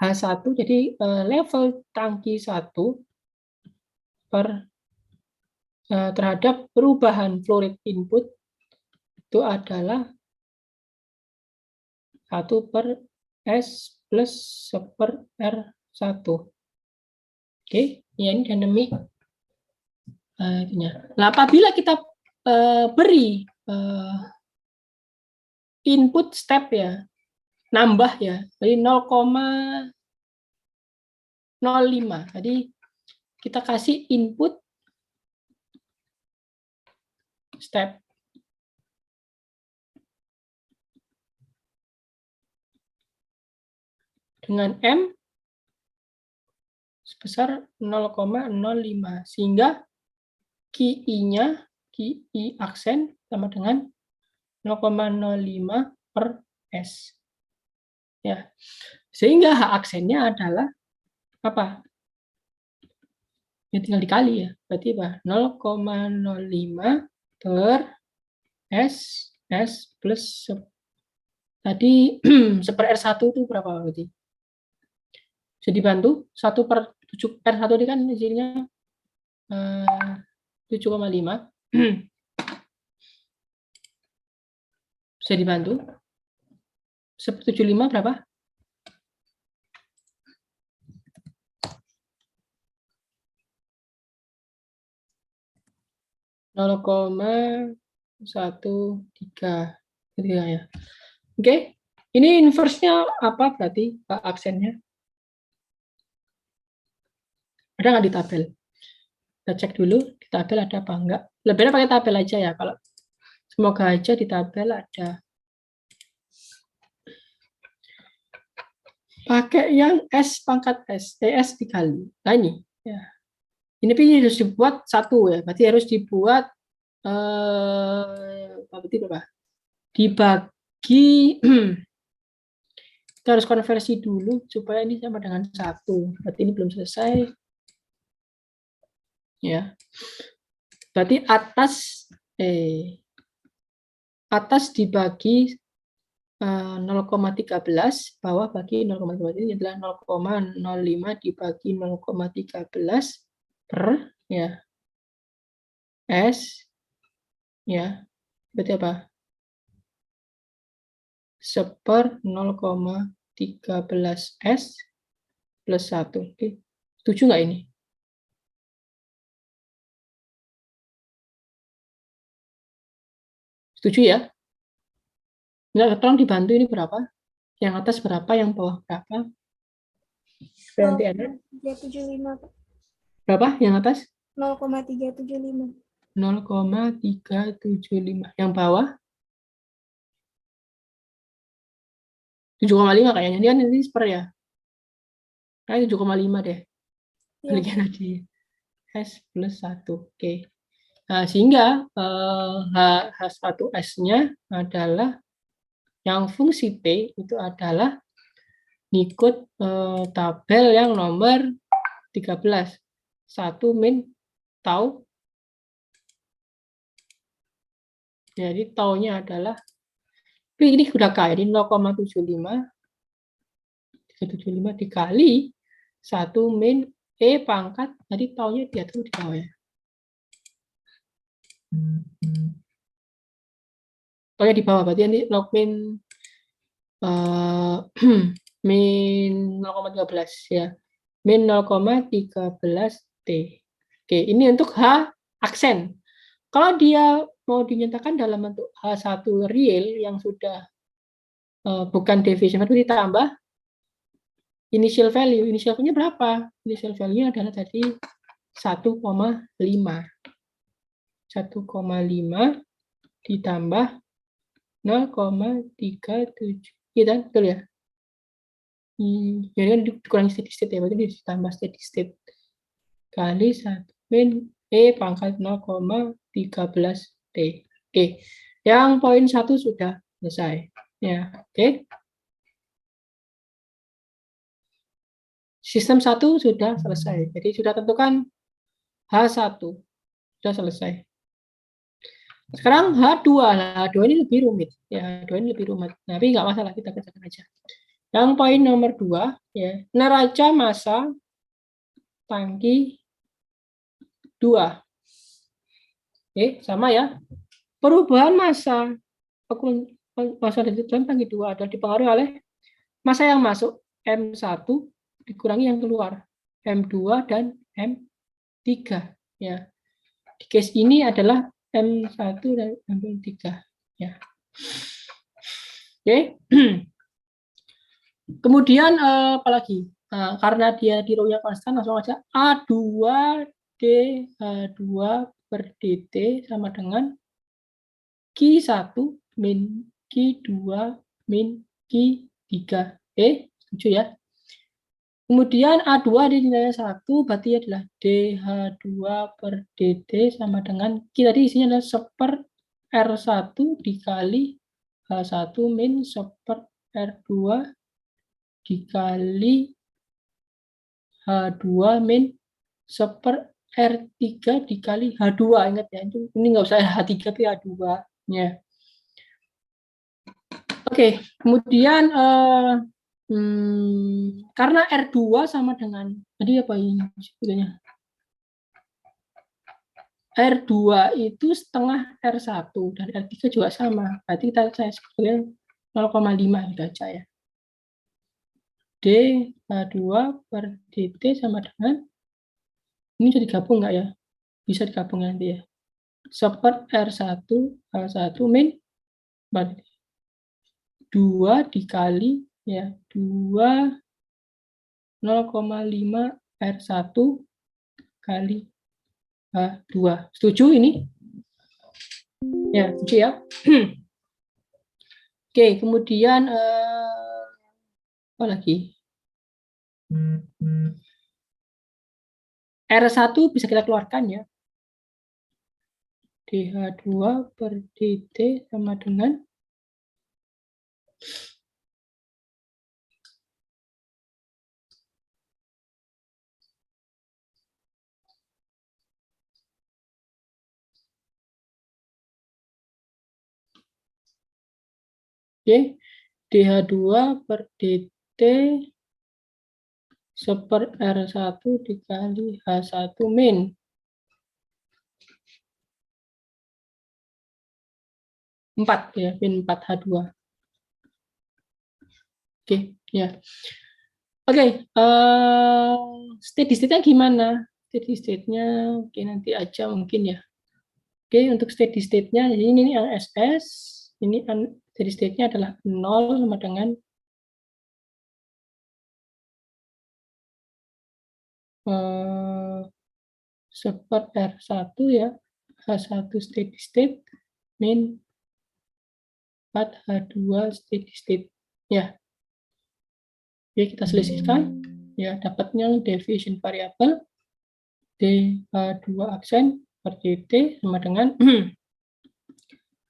H1, jadi level tangki 1 terhadap perubahan flow rate input itu adalah 1/S plus 1/R1. Oke, ya ini dinamik. Nah, apabila kita beri input step ya, nambah ya, jadi 0,05. Jadi kita kasih input step dengan M sebesar 0,05, sehingga QI-nya, QI aksen sama dengan 0,05/S. Ya. Sehingga H aksennya adalah apa? Ya tinggal dikali ya. Berarti apa? 0,05/S plus tadi 1/R1 itu berapa berarti? Bisa dibantu? 1/7R1 ini kan isinya 7,5. Bisa dibantu? 1/75 berapa? (0,13) ya. Oke, ini inverse-nya apa berarti Pak aksennya? Ada nggak di tabel? Kita cek dulu di tabel ada apa enggak. Lebih baik pakai tabel aja ya. Kalau semoga aja di tabel ada. Pakai yang S pangkat S, TS dikali. Nah ini, ya. Ini harus dibuat 1 ya. Berarti harus dibuat berarti berapa? Dibagi. Kita harus konversi dulu supaya ini sama dengan 1. Berarti ini belum selesai. Ya. Berarti atas dibagi 0,13, bawah bagi 0,13, ini adalah 0,05 dibagi 0,13 per ya S ya, berarti apa? 1/0,13 S plus 1. Oke. Setuju nggak ini? Setuju ya? Nggak, tolong dibantu ini berapa? Yang atas berapa, yang bawah berapa? Supaya nanti ada. 0,375, Pak. Berapa yang atas? 0,375. 0,375. Yang bawah? 7,5 kayaknya. Ini kan ini per ya. Kayaknya 7,5 deh. Baliknya tadi. S plus 1. Oke. Nah, sehingga H1S-nya adalah yang fungsi T itu adalah ngikut tabel yang nomor 13. 1 min tau. Jadi taunya adalah, ini udah K, ini 0,75 dikali 1 min E pangkat, jadi taunya diatur di bawah ya. Taunya di bawah, berarti nanti log min min 0,13 ya. Min 0,13 T. Oke, ini untuk H aksen. Kalau dia mau dinyatakan dalam bentuk H1 real yang sudah bukan deviation, itu ditambah initial value. Initial value-nya berapa? Initial value adalah tadi 1,5. 1,5 ditambah 0,37. Iya kan? Betul ya? Jadi kan dikurangi steady state ya, berarti ditambah steady state kali 1 min E pangkat 0,13 T. Oke, yang poin 1 sudah selesai. Ya, oke. Sistem 1 sudah selesai. Jadi sudah tentukan H1. Sudah selesai. Sekarang H2. Nah, H2 ini lebih rumit. Ya, H2 ini lebih rumit. Tapi nggak masalah, kita kerjakan aja. Yang poin nomor 2, ya, neraca massa tangki 2. Oke, sama ya. Perubahan massa dalam tangki 2 adalah dipengaruhi oleh massa yang masuk M1 dikurangi yang keluar M2 dan M3 ya. Di case ini adalah M1 dan M3 ya. Oke. Kemudian apalagi? Nah, karena dia di row-nya konstan, langsung aja A2 DH2 per DT sama dengan Q1 min Q2 min Q3. Setuju ya? Kemudian A2 di nilainya 1, berarti adalah DH2 per DT sama dengan Q tadi isinya adalah seper R1 dikali H1 min seper R2 dikali H2 min seper R3 dikali H2. Ingat ya, ini nggak usah H3 tapi H2 ya. Oke, kemudian karena R2 sama dengan tadi apa ini sebetulnya? R2 itu setengah R1 dan R3 juga sama. Berarti saya sebetulnya 0,5 gitu aja ya. DH2 per DT sama dengan, ini bisa digabung nggak ya? Bisa digabung nanti ya. Seper R1 H1 min 2 dikali ya 2 0,5 R1 kali H2. Setuju ini? Ya, setuju ya. Oke, kemudian apa lagi? R1 bisa kita keluarkan ya. DH2 per DT sama dengan Oke, DH2 per DT seper R1 dikali H1 min 4 ya, min 4 H2. Oke, ya. Oke, steady state-nya gimana? Steady state-nya oke nanti aja mungkin ya. Oke, untuk steady state-nya ini yang SS, ini steady state-nya adalah 0 sama dengan seper R1 ya, H1 steady state min 4 H2 steady state ya. Oke, kita selisihkan ya, dapatnya deviation variable DH2 aksen per DT sama dengan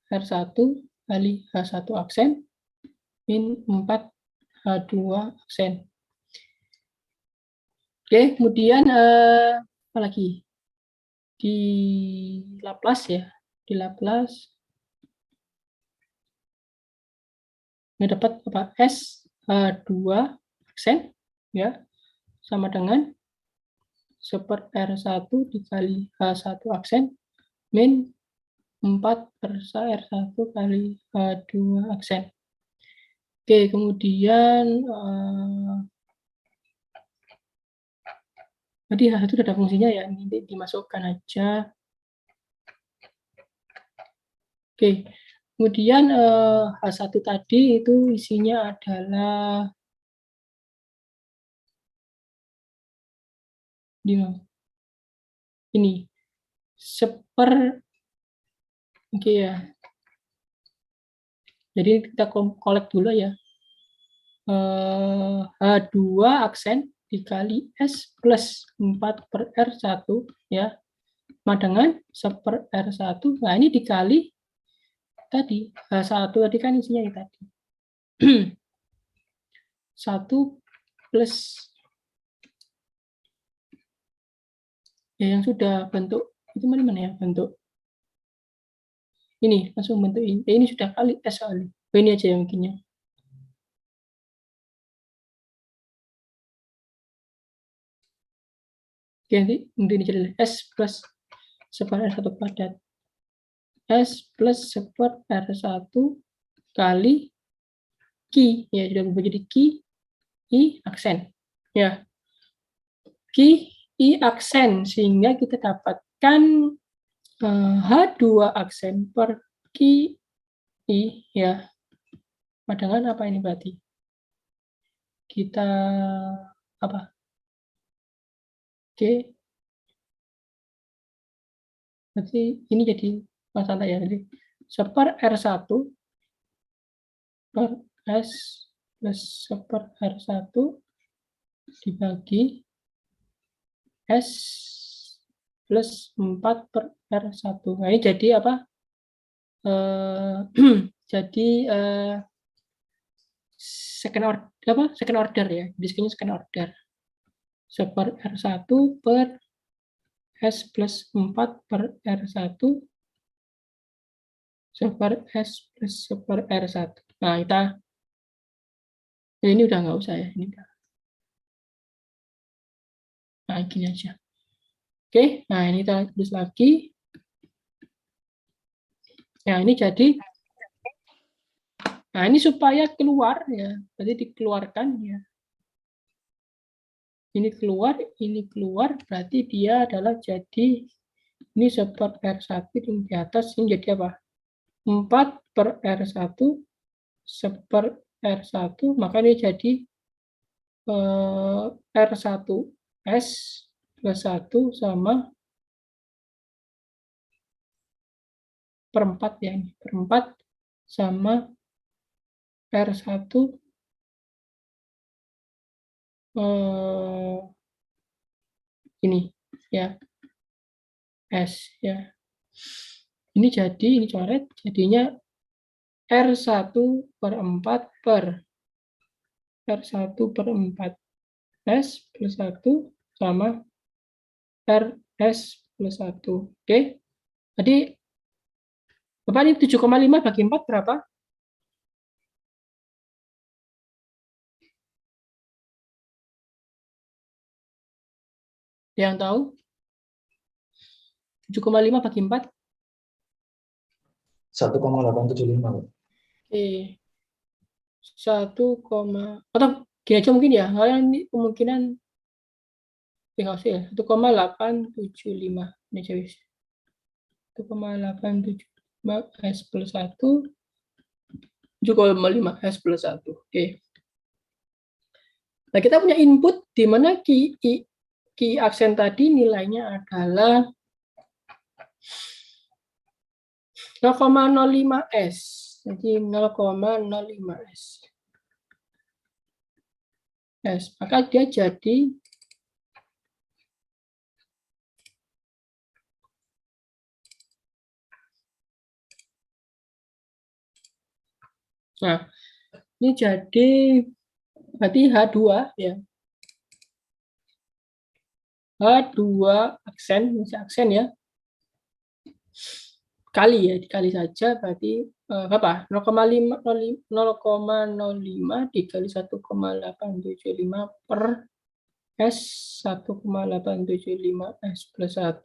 R1 kali H1 aksen min 4 H2 aksen. Oke, kemudian apa lagi? Di Laplace ya, di Laplace ini dapat apa? S H2 aksen ya sama dengan seper R1 dikali H1 aksen min 4 per R1 kali H2 aksen. Oke, kemudian tadi H1 sudah ada fungsinya ya, ini dimasukkan aja. Oke, kemudian H1 tadi itu isinya adalah ini seper oke ya. Jadi kita kolek dulu ya. H2 aksen dikali S plus 4 per R1 ya. Sama dengan seper R1. Nah, ini dikali tadi H1 tadi kan isinya ini tadi. 1 plus ya yang sudah bentuk itu mana ya bentuk ini langsung bentuk ini. Ini sudah kali S soalnya. Ini aja yang mungkinnya. Oke, nanti ini jadi S plus seper R1 padat. S plus seper R1 kali Q. Ya, sudah berubah jadi Q, I, aksen. Ya. Q, I, aksen. Sehingga kita dapatkan H2 aksen per Q, I. Ya. Dengan apa ini berarti? Kita apa? Oke. Berarti ini jadi masalah ya. Jadi seper R1 per S plus seper R1 dibagi S plus 4 per R1. Nah, ini jadi apa? Jadi second order ya. Disini second order. Seper R1 per S plus 4 per R1 seper S plus seper R1. Nah, ini udah nggak usah ya. Ini udah. Nah, gini aja. Oke, nah ini kita tulis lagi. Nah, ini jadi. Nah, ini supaya keluar ya. Berarti dikeluarkan ya. Ini keluar, berarti dia adalah jadi ini seper R1 yang di atas, ini jadi apa? 4 per R1 seper R1, maka ini jadi R1S plus 1 sama per 4 ya, ini per 4 sama R1 ini ya S ya. Ini coret jadinya R1 per 4 per R1 per 4 S plus 1 sama RS plus 1. Oke. Jadi Bapak ini 7,5 bagi 4 berapa? Yang tahu? 7,5 bagi 4? 1,875. Oke. atau gini aja mungkin ya. Kalau yang ini kemungkinan tinggal sih ya. 1,875. Ini aja wis. 1,875 S plus 1. 7,5 S plus 1. Oke. Nah, kita punya input di mana Q aksen tadi nilainya adalah 0,05 S. Jadi 0,05 S. Maka dia jadi nah, ini jadi berarti H2 ya. H2 aksen ya. Dikali saja berarti berapa? 0,05 dikali 1,875 per S 1,875 S plus 1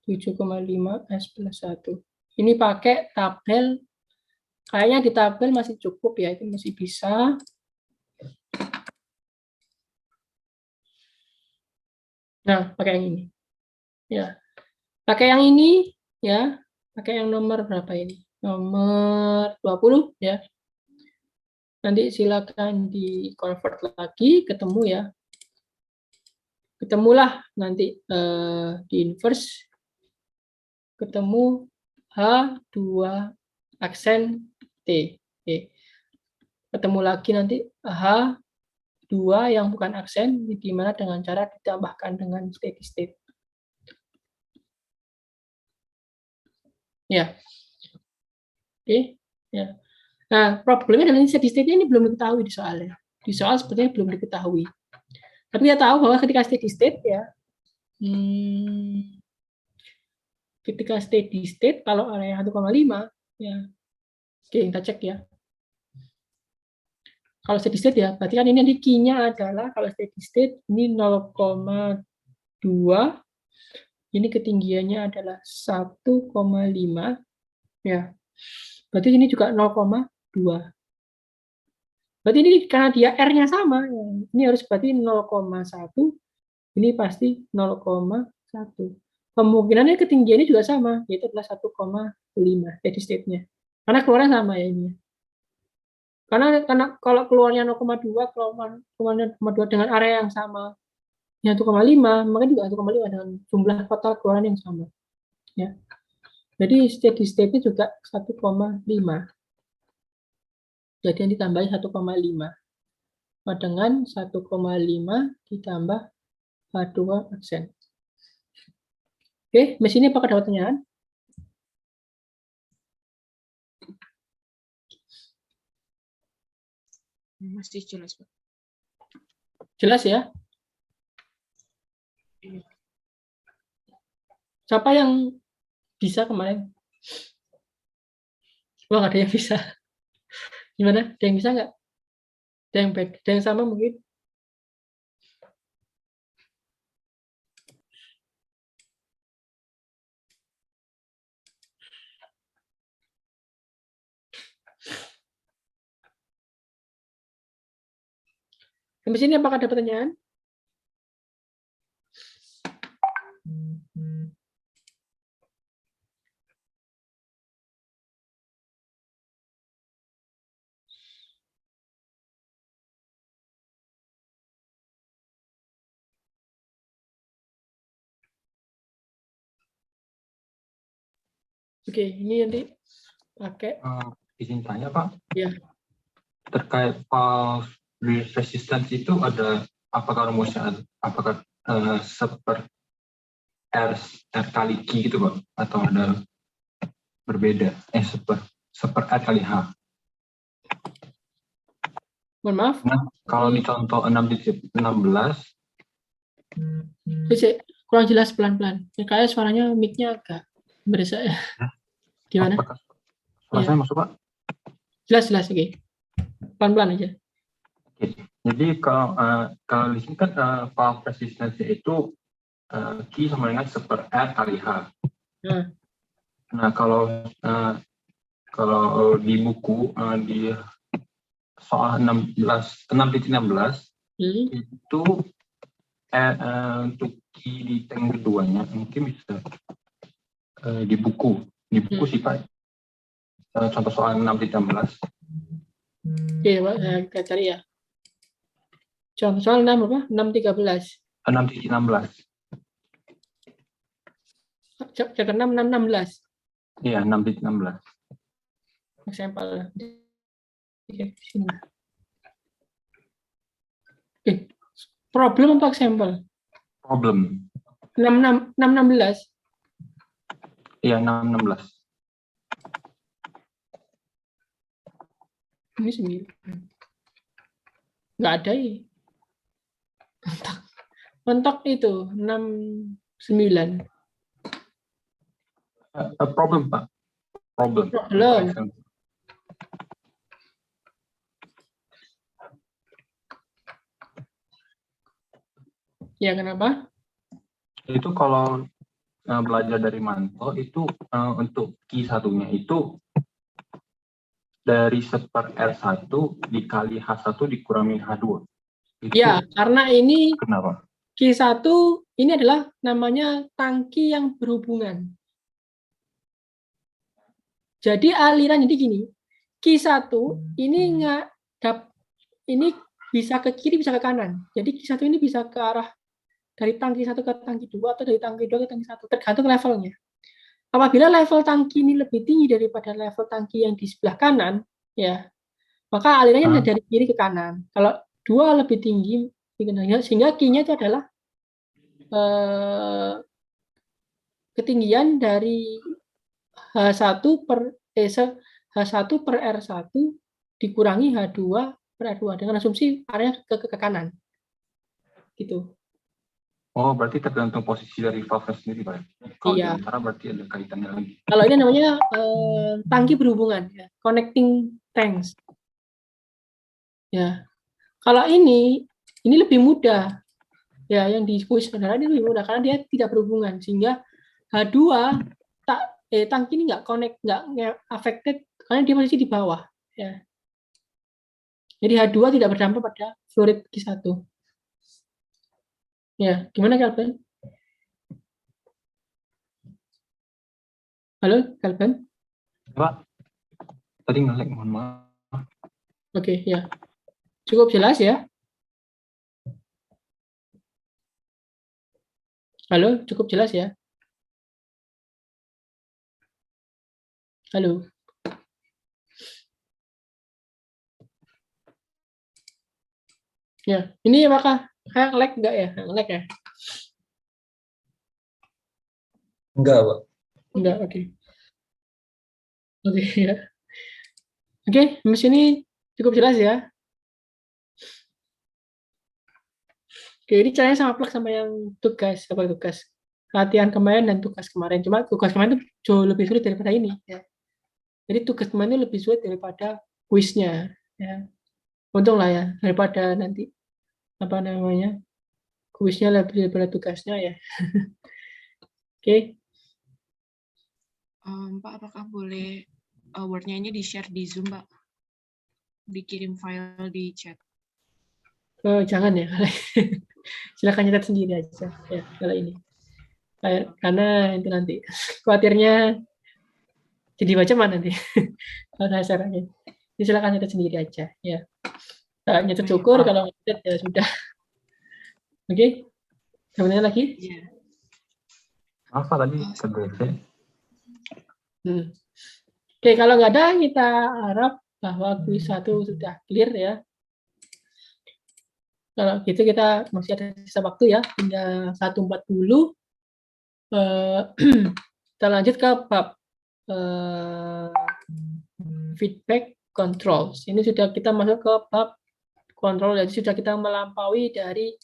7,5 S plus 1. Ini pakai tabel, kayaknya di tabel masih cukup ya, itu masih bisa. Nah, pakai yang ini. Ya. Pakai yang ini ya. Pakai yang nomor berapa ini? Nomor 20 ya. Nanti silakan di convert lagi, ketemu ya. Ketemulah nanti di inverse ketemu H2 aksen T. Oke. Ketemu lagi nanti H2 yang bukan aksen, di mana dengan cara ditambahkan dengan steady state. Ya. Oke. Ya. Nah, problemnya adalah steady state-nya ini belum diketahui di soalnya. Di soal sepertinya belum diketahui. Tapi kita tahu bahwa ketika steady state ya, ketika steady state kalau area 1,5 ya, oke kita cek ya. Kalau steady state ya, berarti kan ini nanti Q-nya adalah kalau steady state ini 0,2, ini ketinggiannya adalah 1,5 ya. Berarti ini juga 0,2. Berarti ini karena dia R-nya sama, ya. Ini harus berarti 0,1, ini pasti 0,1. Kemungkinannya ketinggiannya juga sama, yaitu adalah 1,5 steady state-nya. Karena keluarnya sama ya ini. Karena kalau keluarnya 0,2, keluarnya 0,2 dengan area yang sama, yang 1,5, maka juga 1,5 dengan jumlah total keluaran yang sama. Ya. Jadi steady state-nya juga 1,5. Jadi yang ditambahin 1,5. Dengan 1,5 ditambah H2%. Oke, mesinnya apakah ada pertanyaan? Masih jelas, Pak. Jelas ya? Siapa yang bisa kemarin? Wah, nggak ada yang bisa. Gimana? Ada yang bisa nggak? Ada yang beda? Ada yang sama mungkin? Sampai sini apakah ada pertanyaan? Oke, ini nanti pakai. Izin tanya Pak. Ya. Terkait pulse resistance itu ada apakah rumusnya apakah seper R kali Q gitu Pak atau ada berbeda seper R kali H. Mohon maaf. Nah, kalau di contoh 6.16 kurang jelas pelan-pelan. Kayak suaranya mic-nya agak berasa ya. Gimana? Suara saya masuk Pak? Jelas, oke. Pelan-pelan aja. Oke. Jadi kalau di sini kan pulse resistance itu Q sama dengan seper R kali H. Nah, kalau di buku di soal 6.16 itu untuk Q di tank keduanya mungkin bisa di buku sih Pak. Contoh soal 6.16. Oke, Pak, kita cari ya. Contoh soal 6 apa? 6.13. 6.16. Chapter 6, 6.16. Iya, 6.16. Sampel. Problem apa sampel? Problem. 6.16. Iya, 6.16. Ini 9. Nggak ada ya. Mentok itu 6.9. Problem Pak. Problem. Ya kenapa? Itu kalau belajar dari Manto itu untuk Q satunya itu dari seper R1 dikali H1 dikurangi H2. Itu ya, karena ini kenapa? Q1 ini adalah namanya tangki yang berhubungan. Jadi aliran jadi gini, Q1 ini ini bisa ke kiri bisa ke kanan. Jadi Q1 ini bisa ke arah dari tangki 1 ke tangki 2 atau dari tangki 2 ke tangki 1 tergantung levelnya. Apabila level tangki ini lebih tinggi daripada level tangki yang di sebelah kanan, ya, maka alirannya dari kiri ke kanan. Kalau 2 lebih tinggi, sehingga Q-nya itu adalah ketinggian dari H1 per H1 per R1 dikurangi H2 per R2 dengan asumsi area ke kanan. Gitu. Oh, berarti tergantung posisi dari valve sendiri, Pak. Kalau Iya. di antara berarti ada kaitannya lagi. Kalau ini namanya tangki berhubungan, ya. Connecting tanks. Ya. Kalau ini lebih mudah. Ya, yang di kuis saudara ini lebih mudah karena dia tidak berhubungan, sehingga H2 tangki ini nggak connect, nggak affected karena dia posisi di bawah. Ya. Jadi H2 tidak berdampak pada fluid Q1. Ya, gimana Calvin? Halo, Calvin? Pak, tadi nge-lag, mohon maaf. Oke, ya. Cukup jelas ya? Halo, cukup jelas ya? Halo. Ya, ini apakah kayak lag nggak ya? Lag ya? Enggak, Pak. Enggak, oke. Oke, ya. Oke, mesin ini cukup jelas ya? Oke, ini caranya sama plug sama yang tugas, latihan kemarin dan tugas kemarin. Cuma tugas kemarin itu jauh lebih sulit daripada ini. Ya. Jadi tugas kemarin itu lebih sulit daripada kuisnya. Ya. Untung lah ya, daripada nanti apa namanya kuisnya lebih daripada tugasnya ya. Oke. Pak, apakah boleh Word-nya ini di-share di Zoom, Pak? Dikirim file di chat. Jangan ya, silakan nyetat sendiri aja ya kalau ini. Karena itu nanti khawatirnya jadi baca nanti kalau saya sarannya. Jadi silakan nyetat sendiri aja ya. Nyetat syukur, kalau nyetat ya sudah. Oke. Sebenarnya lagi? Iya. Apa tadi ke DC? Oke, kalau nggak ada kita harap bahwa kuis 1 sudah clear ya. Kalau gitu kita masih ada sisa waktu ya, hingga 1.40. Kita lanjut ke bab feedback controls. Ini sudah kita masuk ke bab control, jadi sudah kita melampaui dari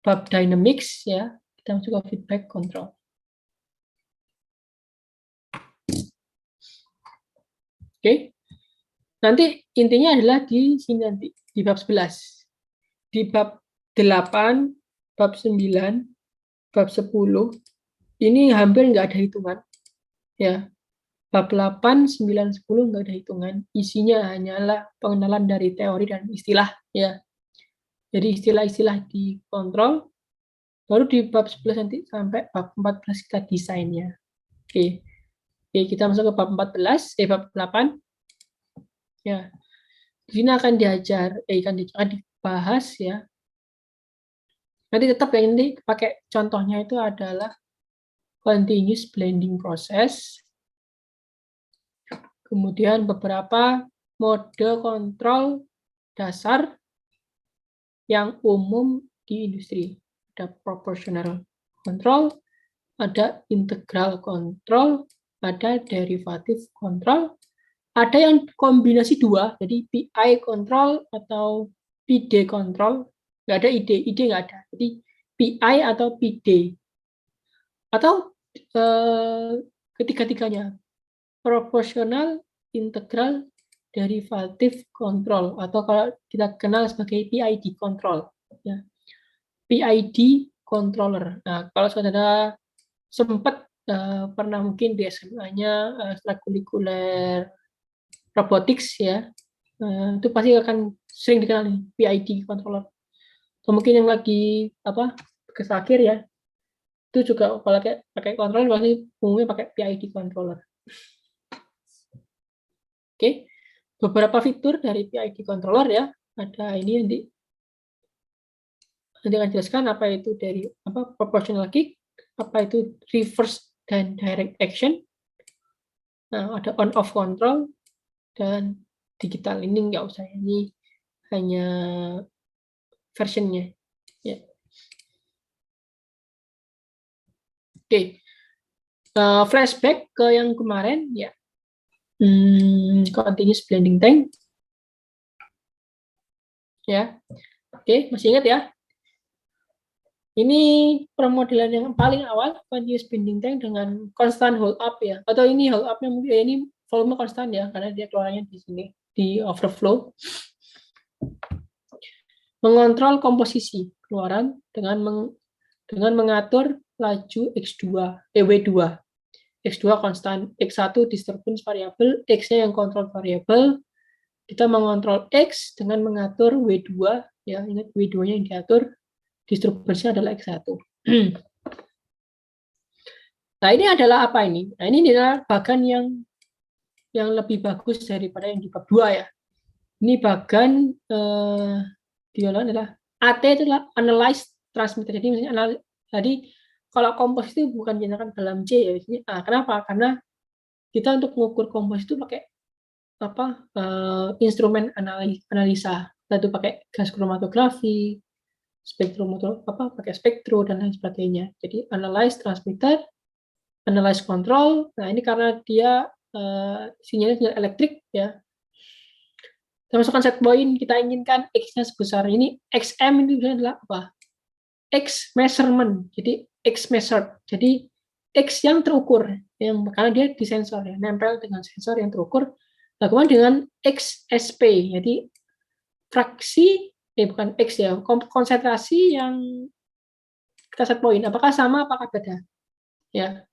bab dynamics ya, kita masuk ke feedback control. Oke. Nanti intinya adalah di sini nanti, di bab 11. Di bab 8, bab 9, bab 10, ini hampir nggak ada hitungan. Ya. Bab 8, 9, 10 nggak ada hitungan. Isinya hanyalah pengenalan dari teori dan istilah. Ya. Jadi istilah-istilah dikontrol. Baru di bab 11 nanti sampai bab 14 kita desainnya. Oke. Oke, kita masuk ke bab 14, bab 8. Ya. Di sini akan akan dibahas ya. Nanti tetap yang ini pakai contohnya itu adalah continuous blending process. Kemudian beberapa mode kontrol dasar yang umum di industri. Ada proportional control, ada integral control, ada derivative control, ada yang kombinasi dua, jadi PI control atau PD control. Nggak ada ide nggak ada. Jadi PI atau PD. Atau ketiga-tiganya. Proporsional, integral, derivative control. Atau kalau kita kenal sebagai PID control. Ya. PID controller. Nah, kalau saudara sempat pernah mungkin di SMA-nya extracurricular robotics ya, itu pasti akan sering dikenal nih, PID controller. Atau mungkin yang lagi tugas akhir ya, itu juga kalau pakai controller pasti umumnya pakai PID controller. Oke, beberapa fitur dari PID controller ya, ada ini nanti akan jelaskan apa itu dari proportional kick, apa itu reverse dan direct action. Nah, ada on off control dan digital, ini nggak usah, ini hanya versionnya ya. Oke. Flashback ke yang kemarin ya. continuous blending tank. Ya, oke, masih ingat ya? Ini permodelan yang paling awal, continuous blending tank dengan constant hold up ya. Atau ini hold up-nya mungkin ini volume konstan ya, karena dia keluarannya di sini di overflow. Mengontrol komposisi keluaran dengan mengatur laju W2. X2 konstan, X1 disturbance variable, X-nya yang kontrol variable. Kita mengontrol X dengan mengatur W2 ya, ingat W2-nya yang diatur. Distribusinya adalah X1. Nah, ini adalah apa ini? Nah, ini adalah bagan yang lebih bagus daripada yang di bab 2 ya. Ini bagan adalah AT itu adalah analyze transmitter. Jadi kalau kompos itu bukan dinyatakan dalam C ya. Kenapa? Karena kita untuk mengukur kompos itu pakai instrumen analisa. Itu pakai gas kromatografi, pakai spektro dan lain sebagainya. Jadi analyze transmitter, analyze control. Nah, ini karena dia sinyalnya elektrik ya. Kita masukkan set point, kita inginkan X-nya sebesar ini, XM ini adalah apa? X measurement. Jadi X measured. Jadi X yang terukur, karena dia di sensor ya, nempel dengan sensor yang terukur. Lakukan dengan XSP. Jadi fraksi bukan X ya, konsentrasi yang kita set point, apakah sama, apakah beda, ya.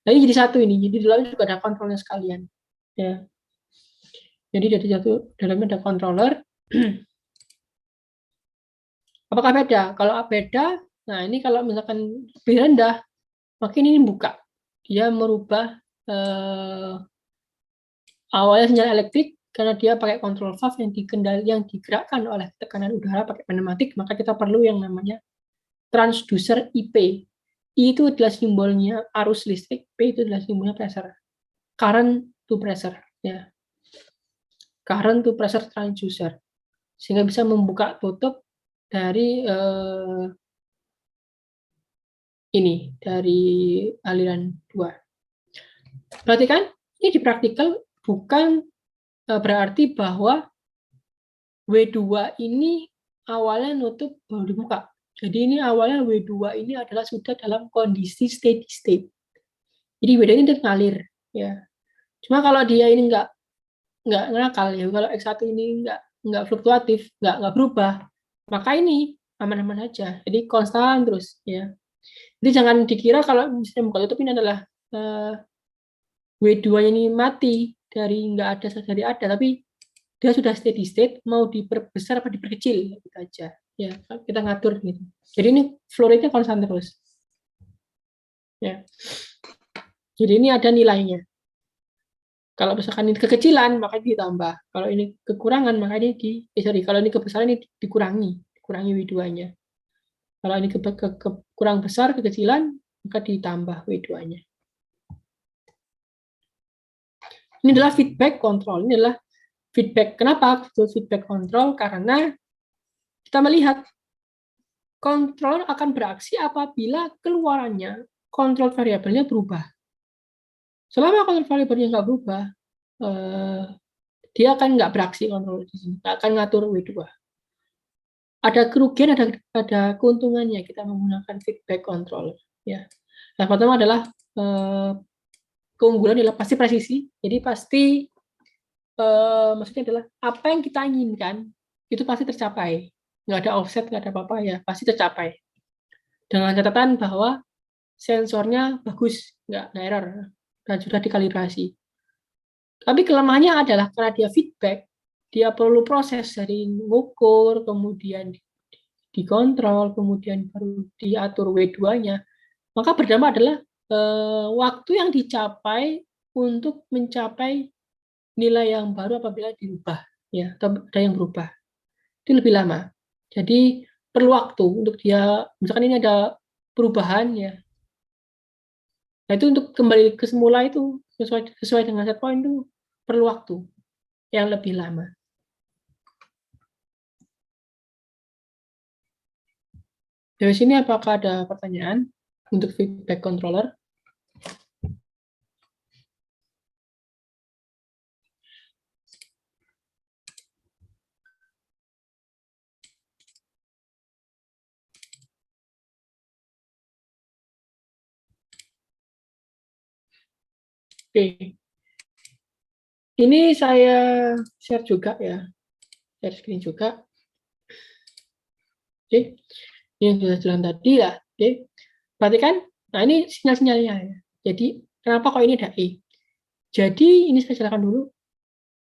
Nah, ini jadi satu ini, jadi di dalamnya juga ada kontrolnya sekalian, ya. Jadi dari dalamnya ada controller. Apakah beda? Kalau beda, nah ini kalau misalkan lebih rendah, makin ini buka, dia merubah awalnya sinyal elektrik. Karena dia pakai kontrol valve yang digerakkan oleh tekanan udara pakai pneumatik, maka kita perlu yang namanya transducer IP. I itu adalah simbolnya arus listrik, P itu adalah simbolnya pressure. Current to pressure, ya. Current to pressure transducer. Sehingga bisa membuka tutup dari dari aliran 2. Perhatikan, ini di praktikal bukan berarti bahwa W2 ini awalnya nutup baru dibuka. Jadi ini awalnya W2 ini adalah sudah dalam kondisi steady state. Jadi W2 ini ngalir ya. Cuma kalau dia ini nggak ngakal ya, kalau X1 ini nggak fluktuatif, nggak berubah, maka ini aman-aman aja. Jadi konstan terus ya. Jadi jangan dikira kalau misalnya buka tutup ini adalah W2 ini mati dari nggak ada dari ada, tapi dia sudah steady state, mau diperbesar apa diperkecil gitu aja. Ya, kita ngatur gitu. Jadi ini flow rate-nya konstan terus. Ya. Jadi ini ada nilainya. Kalau misalkan ini kekecilan, maka ditambah. Kalau ini kekurangan, maka ini kalau ini kebesaran ini dikurangi W2-nya. Kalau ini kurang besar, kekecilan, maka ditambah W2-nya. Ini adalah feedback control. Ini adalah feedback. Kenapa feedback control? Karena kita melihat controller akan beraksi apabila keluarannya kontrol variabelnya berubah. Selama kontrol variabelnya nggak berubah, dia akan nggak beraksi kontrol di sini, nggak akan ngatur W2. Ada kerugian, ada keuntungannya kita menggunakan feedback controller. Ya. Yang pertama adalah keunggulan adalah pasti presisi. Jadi pasti maksudnya adalah apa yang kita inginkan itu pasti tercapai. Nggak ada offset, nggak ada apa-apa ya, pasti tercapai. Dengan catatan bahwa sensornya bagus, nggak error, dan sudah dikalibrasi. Tapi kelemahannya adalah karena dia feedback, dia perlu proses dari mengukur, kemudian dikontrol, kemudian baru diatur W2-nya. Maka berdampak adalah waktu yang dicapai untuk mencapai nilai yang baru apabila dirubah, ya, atau ada yang berubah. Itu lebih lama. Jadi perlu waktu untuk dia, misalkan ini ada perubahan ya. Nah, itu untuk kembali ke semula itu sesuai dengan set point itu perlu waktu yang lebih lama. Dari sini apakah ada pertanyaan untuk feedback controller? Oke. Ini saya share juga ya. Share screen juga. Oke. Ini sudah jalan tadi lah. Oke. Perhatikan. Nah, ini sinyal-sinyalnya ya. Jadi, kenapa kok ini ada E? Jadi, ini saya jelaskan dulu.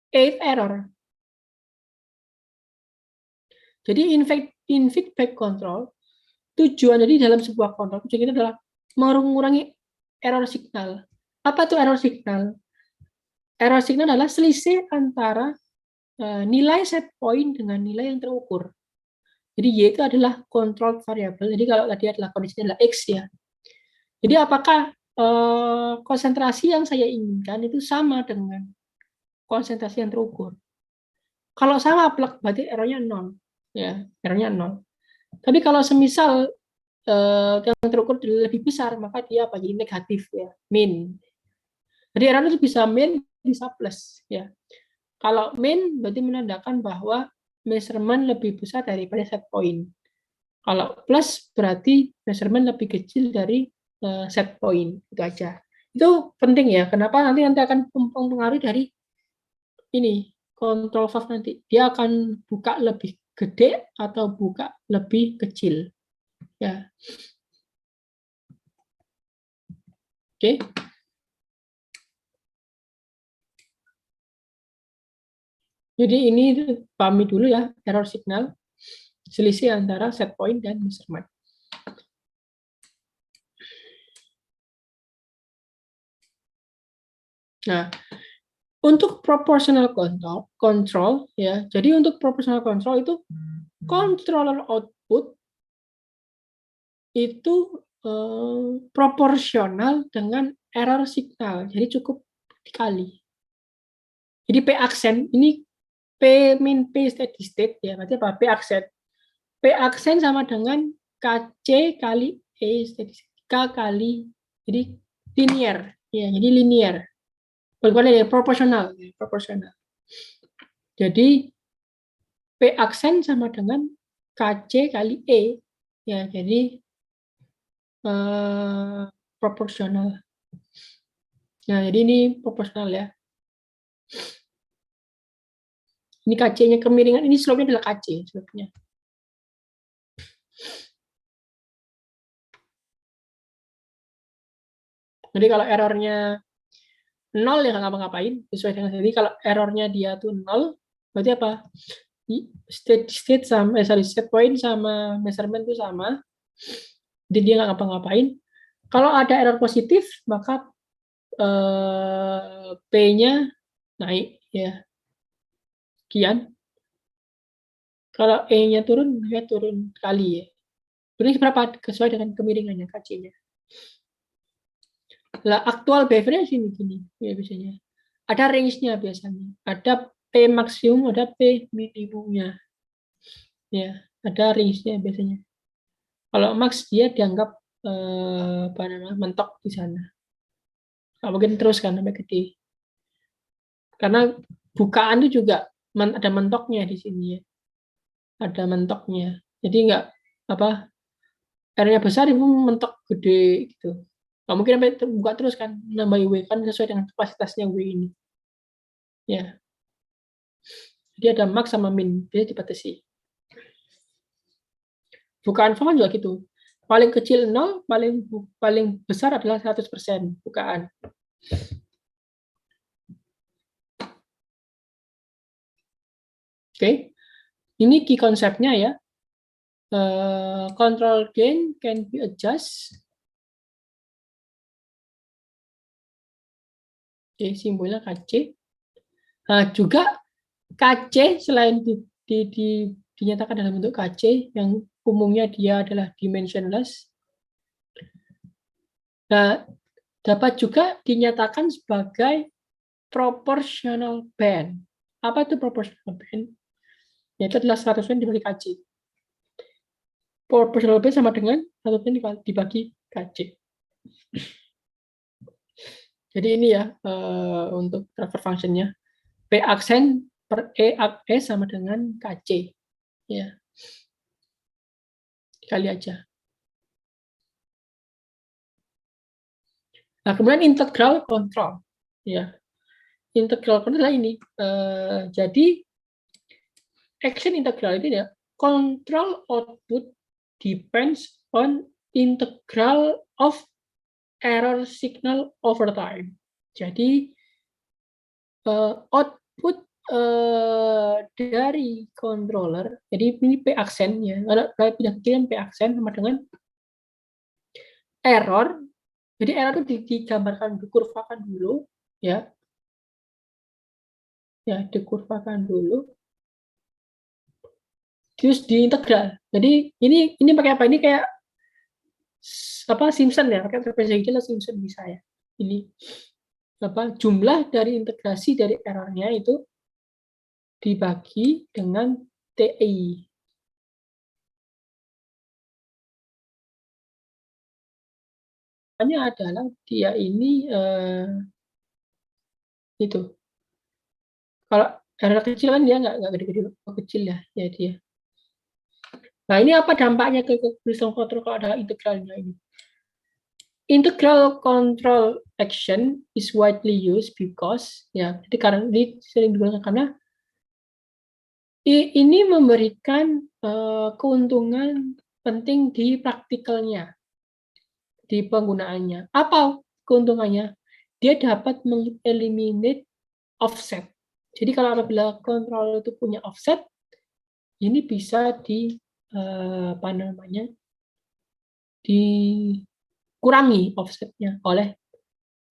E error. Jadi, in feedback control, tujuan dari dalam sebuah kontrol, tujuan itu adalah mengurangi error signal. Apa itu error signal? Error signal adalah selisih antara nilai set point dengan nilai yang terukur. Jadi Y itu adalah control variable. Jadi kalau tadi adalah kondisinya adalah X ya. Jadi apakah konsentrasi yang saya inginkan itu sama dengan konsentrasi yang terukur? Kalau sama, plug, berarti errornya 0. Ya, errornya 0. Tapi kalau semisal yang terukur lebih besar, maka dia apa? Jadi negatif ya, min. Jadi error itu bisa min, bisa plus ya. Kalau min berarti menandakan bahwa measurement lebih besar daripada set point. Kalau plus berarti measurement lebih kecil dari set point. Itu aja. Itu penting ya. Kenapa? Nanti akan mempengaruhi dari ini control valve nanti. Dia akan buka lebih gede atau buka lebih kecil. Ya. Oke. Jadi ini pahami dulu ya, error signal, selisih antara set point dan measurement. Nah, untuk proportional control ya, jadi untuk proportional control itu controller output itu proporsional dengan error signal, jadi cukup dikali. Jadi P aksen ini P min P steady state ya, berarti apa? P aksen. P aksen sama dengan KC kali E steady state. K kali, jadi linear ya, jadi linear. Bukan ya, proporsional, ya, proporsional. Jadi P aksen sama dengan KC kali E ya, jadi proporsional. Nah, jadi ini proporsional ya. Ini KC-nya kemiringan, ini slope-nya adalah KC slope-nya. Jadi kalau errornya 0 ya nggak ngapa-ngapain, sesuai dengan jadi kalau errornya dia tuh 0, berarti apa? State sama set point sama measurement itu sama. Jadi dia nggak ngapa-ngapain. Kalau ada error positif, maka P-nya naik ya. Sekian. Kalau E-nya turun, dia turun kali ya. Ini berapa sesuai dengan kemiringannya KC-nya. Lah aktual behavior-nya sini ya biasanya. Ada range-nya biasanya. Ada P maksimum, ada P minimumnya. Ya, ada range-nya biasanya. Kalau max dia dianggap mentok di sana. Nggak mungkin terus kan sampai gede. Karena bukaan itu juga ada mentoknya di sini ya. Ada mentoknya. Jadi nggak apa R-nya besar itu mentok gede gitu. Nggak mungkin sampai buka terus kan, nambah W kan sesuai dengan kapasitasnya W ini. Ya. Jadi ada max sama min, dia dibatasi. Bukaan valve juga gitu. Paling kecil 0, paling besar adalah 100% bukaan. Oke. Ini key konsepnya ya. Control gain can be adjust. Oke, simbolnya KC. Nah, juga KC selain dinyatakan dalam bentuk KC yang umumnya dia adalah dimensionless. Nah, dapat juga dinyatakan sebagai proportional band. Apa itu proportional band? Yaitu adalah 100% dibagi KC. Proportional band sama dengan 100% dibagi KC. Jadi ini ya untuk transfer functionnya. P aksen per E sama dengan KC. Ya. Kali aja. Nah, kemudian integral control. ya. Integral adalah ini. Jadi action integral ini ya, control output depends on integral of error signal over time. Jadi output dari controller, jadi ini P aksen ya, kalau pindah kiri P aksen sama dengan error. Jadi error itu digambarkan, dikurvakan dulu ya. Ya, dikurvakan dulu. Terus diintegral. Jadi ini pakai apa? Ini kayak apa Simpson ya, pakai representasi jelas Simpson bisa ya. Ini apa jumlah dari integrasi dari errornya itu dibagi dengan TI. Adalah dia ini itu. Kalau error kecil kan dia nggak gede-gede kecil ya, ya dia. Nah ini apa dampaknya ke sistem kontrol kalau ada integralnya ini? Integral control action is widely used because ya, jadi karena ini sering digunakan karena ini memberikan keuntungan penting di praktikalnya, di penggunaannya. Apa keuntungannya? Dia dapat mengeliminate offset. Jadi kalau apabila kontrol itu punya offset, ini bisa apa namanya, dikurangi offsetnya oleh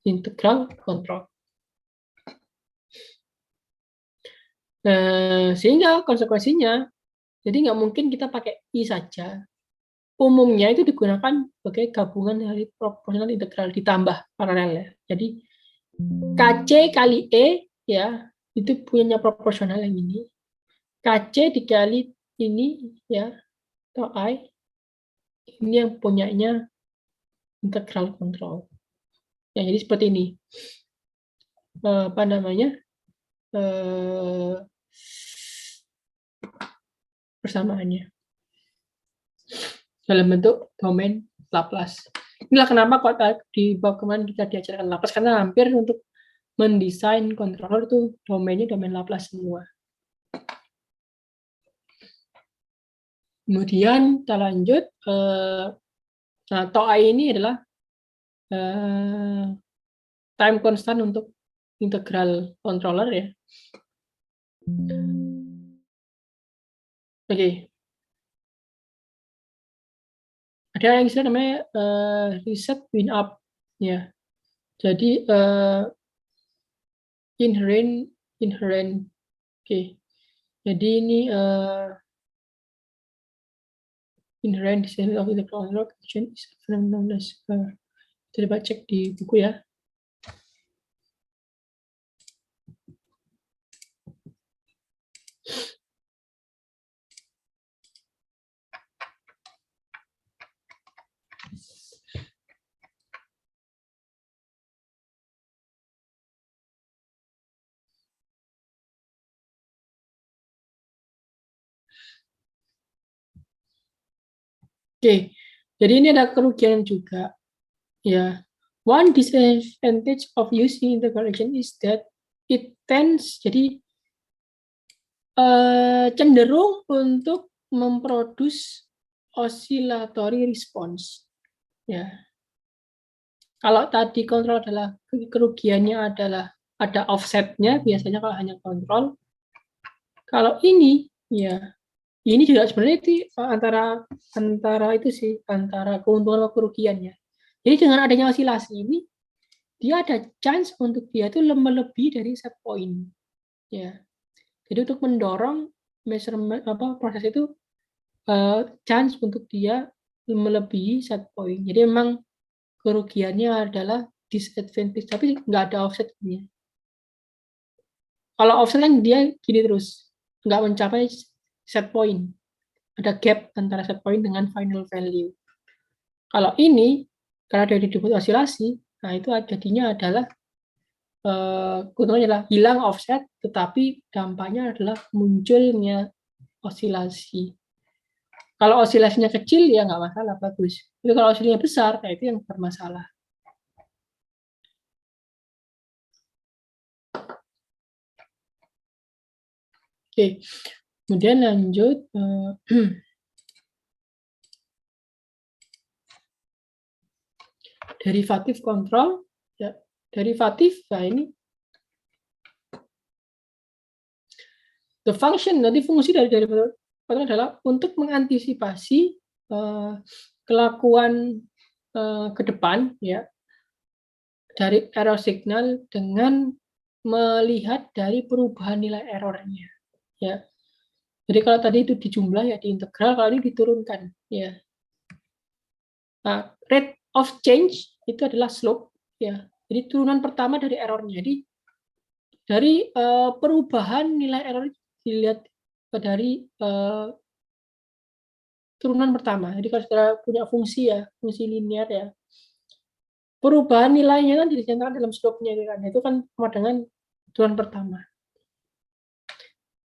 integral control. Sehingga konsekuensinya, jadi nggak mungkin kita pakai I saja. Umumnya itu digunakan sebagai gabungan dari proporsional integral ditambah paralel ya. Jadi KC kali E ya, itu punya proporsional yang ini. KC dikali ini ya, atau I, ini yang punyanya integral control. Ya, jadi seperti ini. Apa namanya? Persamaannya dalam bentuk domain Laplace. Inilah kenapa kok di bab kemarin kita diajarkan Laplace, karena hampir untuk mendesain controller itu domainnya domain Laplace semua. Kemudian kita lanjut. Nah, TOI ini adalah time constant untuk integral controller ya. Oke. Ada yang istilah namanya reset win up ya. Jadi inherent. Oke. Jadi ini inherent disability of the control action is known as coba cek di buku ya. Oke, jadi ini ada kerugian juga. Ya, one disadvantage of using integral action is that it tends, jadi cenderung untuk memproduksi oscillatory response. Ya, kalau tadi kontrol adalah kerugiannya adalah ada offsetnya, biasanya kalau hanya kontrol. Kalau ini, ya. Ini juga sebenarnya itu antara itu sih, antara keuntungan dan kerugiannya. Jadi dengan adanya osilasi ini, dia ada chance untuk dia itu melebihi dari set point. Ya. Jadi untuk mendorong measurement proses itu chance untuk dia melebihi set point. Jadi memang kerugiannya adalah disadvantage, tapi nggak ada offsetnya. Kalau offset kan dia gini terus, nggak mencapai set point. Ada gap antara set point dengan final value. Kalau ini, karena dia dibuat osilasi, nah itu jadinya adalah keuntungannya adalah hilang offset, tetapi dampaknya adalah munculnya osilasi. Kalau osilasinya kecil ya nggak masalah, bagus. Tapi kalau osilasinya besar, nah itu yang bermasalah. Oke, kemudian lanjut. Derivatif kontrol. Ya, derivatif, nah ini. The function, nanti fungsi dari derivatif kontrol adalah untuk mengantisipasi kelakuan ke depan, ya, dari error signal dengan melihat dari perubahan nilai errornya, ya. Jadi kalau tadi itu dijumlah ya diintegral, kalau ini diturunkan, ya. Nah, rate of change itu adalah slope, ya. Jadi turunan pertama dari errornya. Jadi dari perubahan nilai error dilihat dari turunan pertama. Jadi kalau saudara punya fungsi ya, fungsi linear ya, perubahan nilainya kan diceritakan dalam slope-nya kan. Itu kan sama dengan turunan pertama.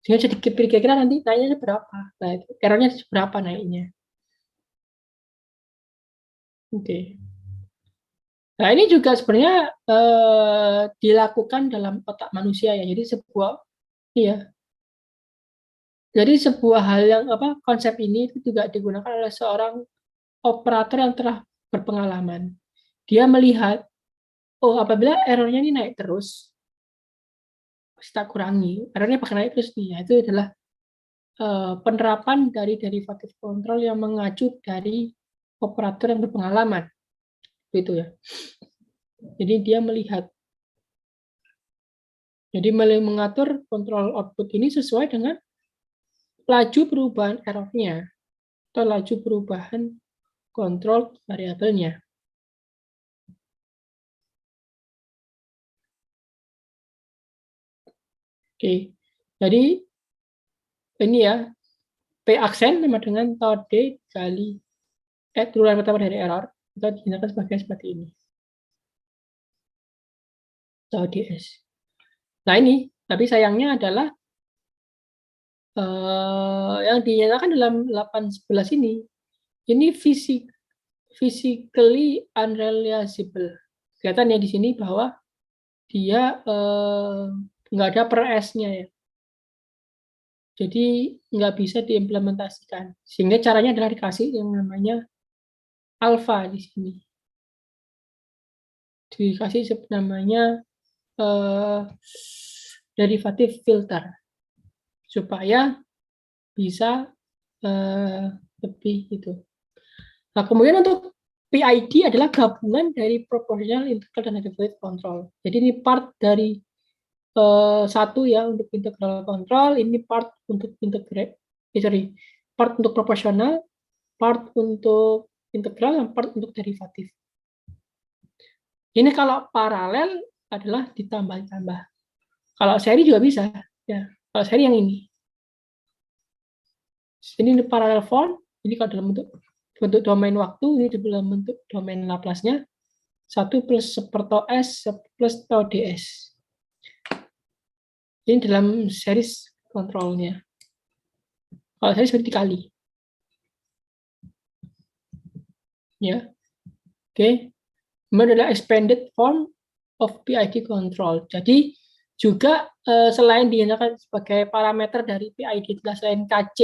Sehingga jadi kira-kira nanti naiknya berapa. Nah, itu errornya berapa naiknya. Oke. Nah, ini juga sebenarnya dilakukan dalam otak manusia ya. Jadi sebuah hal yang konsep ini itu juga digunakan oleh seorang operator yang telah berpengalaman. Dia melihat, oh apabila errornya ini naik terus, kita kurangi, errornya bakal naik terus nih. Itu adalah penerapan dari derivatif kontrol yang mengacu dari operator yang berpengalaman. Itu ya. Jadi dia melihat. Jadi mengatur kontrol output ini sesuai dengan laju perubahan errornya atau laju perubahan kontrol variabelnya. Oke, jadi ini ya, P aksen sama dengan tau D kali turunan pertama dari error, kita digunakan seperti ini. Tau DS. Nah ini, tapi sayangnya adalah yang dinyatakan dalam 811 ini physically unrealizable. Kelihatan ya di sini bahwa dia nggak ada per S-nya ya. Jadi nggak bisa diimplementasikan. Sehingga caranya adalah dikasih yang namanya alpha di sini. Dikasih namanya derivative filter. Supaya bisa lebih itu. Nah, kemudian untuk PID adalah gabungan dari proportional, integral, dan derivative control. Jadi ini part dari satu ya untuk integral control, ini part untuk part untuk proporsional, part untuk integral, dan part untuk derivatif. Ini kalau paralel adalah ditambah-tambah. Kalau seri juga bisa, ya. Kalau seri yang ini. Ini parallel form, ini kalau dalam bentuk domain waktu, ini dalam bentuk domain Laplace-nya 1 plus seperto S plus tau ds. Ini dalam series kontrolnya. Kalau series berarti dikali. Ya. Oke. Kemudian adalah expanded form of PID control. Jadi juga selain dinyatakan sebagai parameter dari PID, selain KC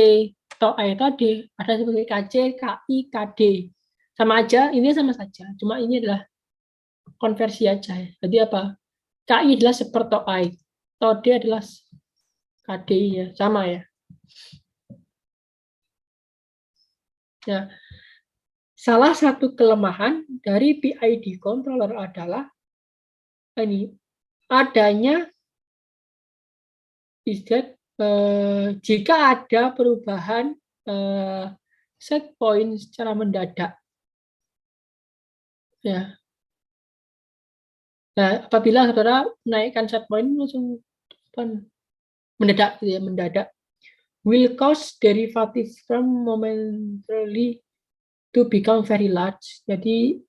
atau A tadi, ada sebagai KC, KI, KD. Sama aja, ini sama saja. Cuma ini adalah konversi aja. Jadi apa? KI adalah seperti I, atau D adalah KD ya, sama ya. Nah, salah satu kelemahan dari PID controller adalah ini adanya jika ada perubahan set point secara mendadak. Ya. Nah, apabila saudara menaikkan set point langsung mendadak, gitu ya, mendadak, will cause derivative term momentarily to become very large. Jadi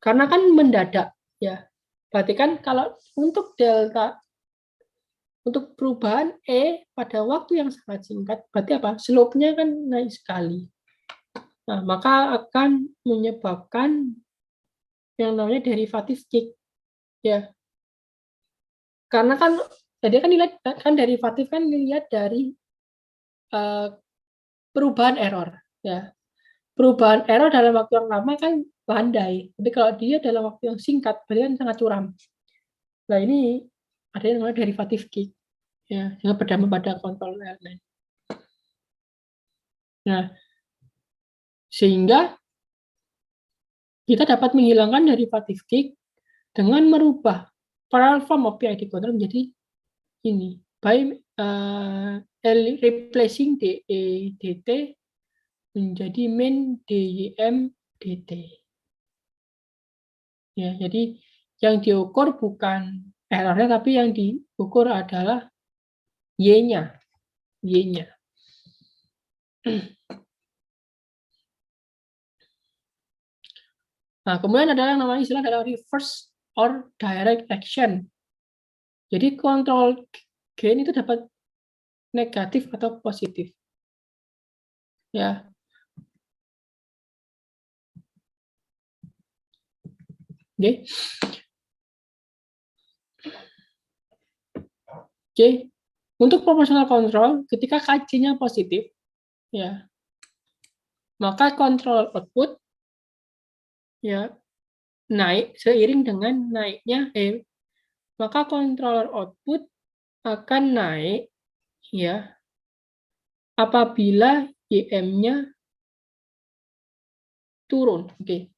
karena kan mendadak, ya. Berarti kan kalau untuk delta, untuk perubahan E pada waktu yang sangat singkat, berarti apa? Slope-nya kan naik sekali. Nah, maka akan menyebabkan yang namanya derivatif kick, ya. Karena kan tadi kan dilihat kan derivatif kan dilihat dari perubahan error, ya. Perubahan error dalam waktu yang lama kan landai, tapi kalau dia dalam waktu yang singkat, berarti kan sangat curam. Nah, ini ada yang namanya derivative kick, ya, yang berdampak pada kontrol elemen. Nah, sehingga kita dapat menghilangkan derivative kick dengan merubah parallel form of PID control menjadi ini, by replacing DE DT menjadi min DYM DT. Ya, jadi yang diukur bukan errornya, tapi yang diukur adalah Y-nya. Y-nya. Nah, kemudian ada yang namanya istilah adalah reverse or direct action. Jadi kontrol gain itu dapat negatif atau positif. Ya. Oke. Oke. Untuk proportional control, ketika KC-nya positif, ya, maka kontrol output ya naik seiring dengan naiknya maka controller output akan naik ya apabila YM-nya turun. Oke.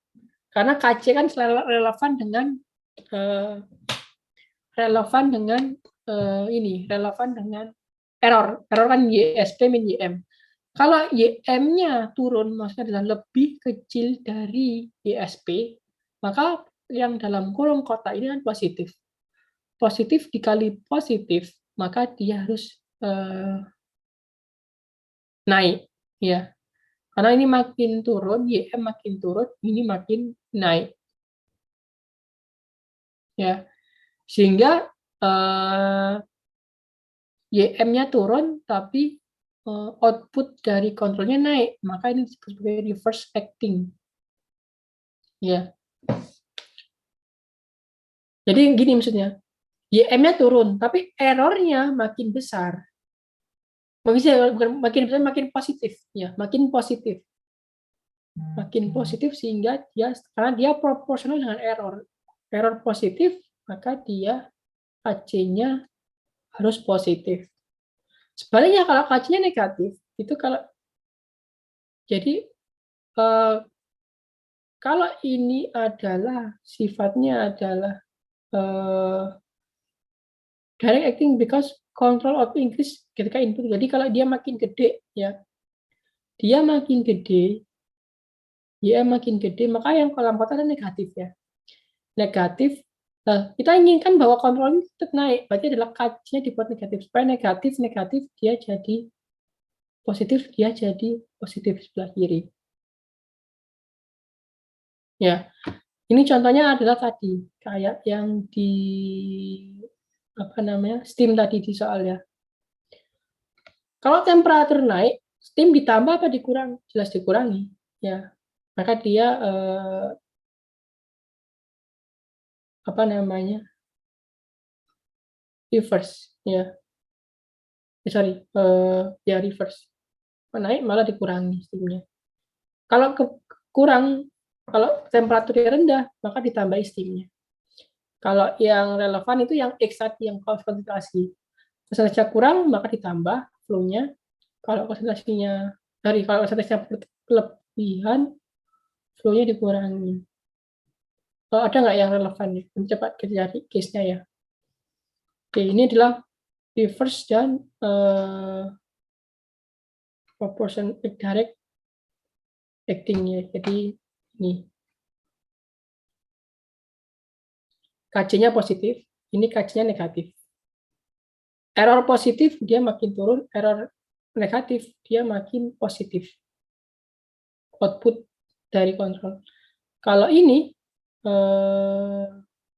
Karena KC kan relevan dengan relevan dengan error. Error kan YSP min YM. Kalau YM-nya turun, maksudnya adalah lebih kecil dari YSP, maka yang dalam kurung kotak ini kan positif. Positif dikali positif, maka dia harus naik, ya. Karena ini makin turun, YM makin turun, ini makin naik, ya. Sehingga YM-nya turun, tapi output dari kontrolnya naik, maka ini disebut sebagai reverse acting. Ya. Jadi gini maksudnya, YM-nya turun, tapi errornya makin besar. Makin besar, makin positif, ya, makin positif. Makin positif sehingga karena dia proporsional dengan error. Error positif, maka dia AC-nya harus positif. Sebaliknya kalau KC-nya negatif, itu kalau ini adalah sifatnya adalah direct acting because control output increase ketika input. Jadi kalau dia makin gede, ya, dia makin gede, makin gede, maka yang kolam kotak adalah negatif, ya. Negatif. Nah, kita inginkan bahwa kontrol ini tetap naik, berarti adalah KC-nya dibuat negatif. Supaya negatif dia jadi positif sebelah kiri. Ya, ini contohnya adalah tadi, kayak yang di steam tadi di soal, ya. Kalau temperatur naik, steam ditambah apa dikurangi? Jelas dikurangi, ya. Maka dia reverse, ya. Reverse. Naik malah dikurangi steamnya. Kalau kalau temperaturnya rendah, maka ditambah steamnya. Kalau yang relevan itu yang X tadi, yang konsentrasi. Konsentrasinya kurang, maka ditambah flow-nya. Kalau konsentrasinya kelebihan, flow-nya dikurangi. Ada nggak yang relevan? Coba kita cari case-nya, ya. Oke, ini adalah reverse dan proportion direct acting-nya. Jadi ini KC-nya positif, ini KC-nya negatif. Error positif dia makin turun, error negatif dia makin positif. Output dari kontrol. Kalau ini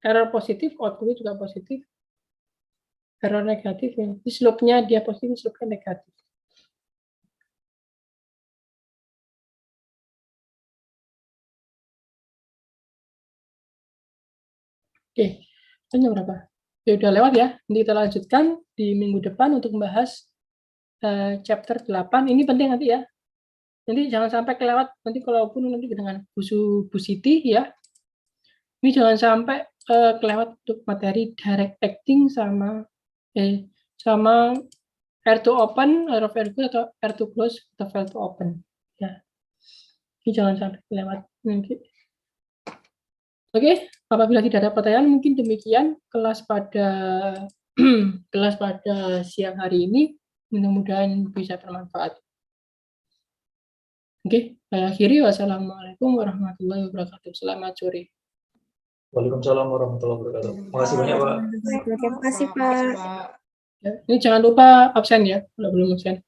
error positif, outputnya juga positif. Error negatif, ya. Slope-nya dia positif, slope-nya negatif. Oke, tanya berapa? Ya, udah lewat, ya. Nanti kita lanjutkan di minggu depan untuk membahas chapter 8 ini penting nanti ya. Nanti jangan sampai kelewat, nanti kalaupun nanti dengan Bu Siti ya, ini jangan sampai kelewat untuk materi direct acting sama air to open, air of air close, atau air to close, atau fail to open. Ya. Ini jangan sampai kelewat nanti. Oke, apabila tidak ada pertanyaan, mungkin demikian kelas pada siang hari ini. Mudah-mudahan bisa bermanfaat. Oke, saya akhiri. Wassalamualaikum warahmatullahi wabarakatuh. Selamat sore. Waalaikumsalam warahmatullahi wabarakatuh. Makasih banyak, Pak. Terima kasih, Pak. Ya, ini jangan lupa absen ya, kalau belum absen.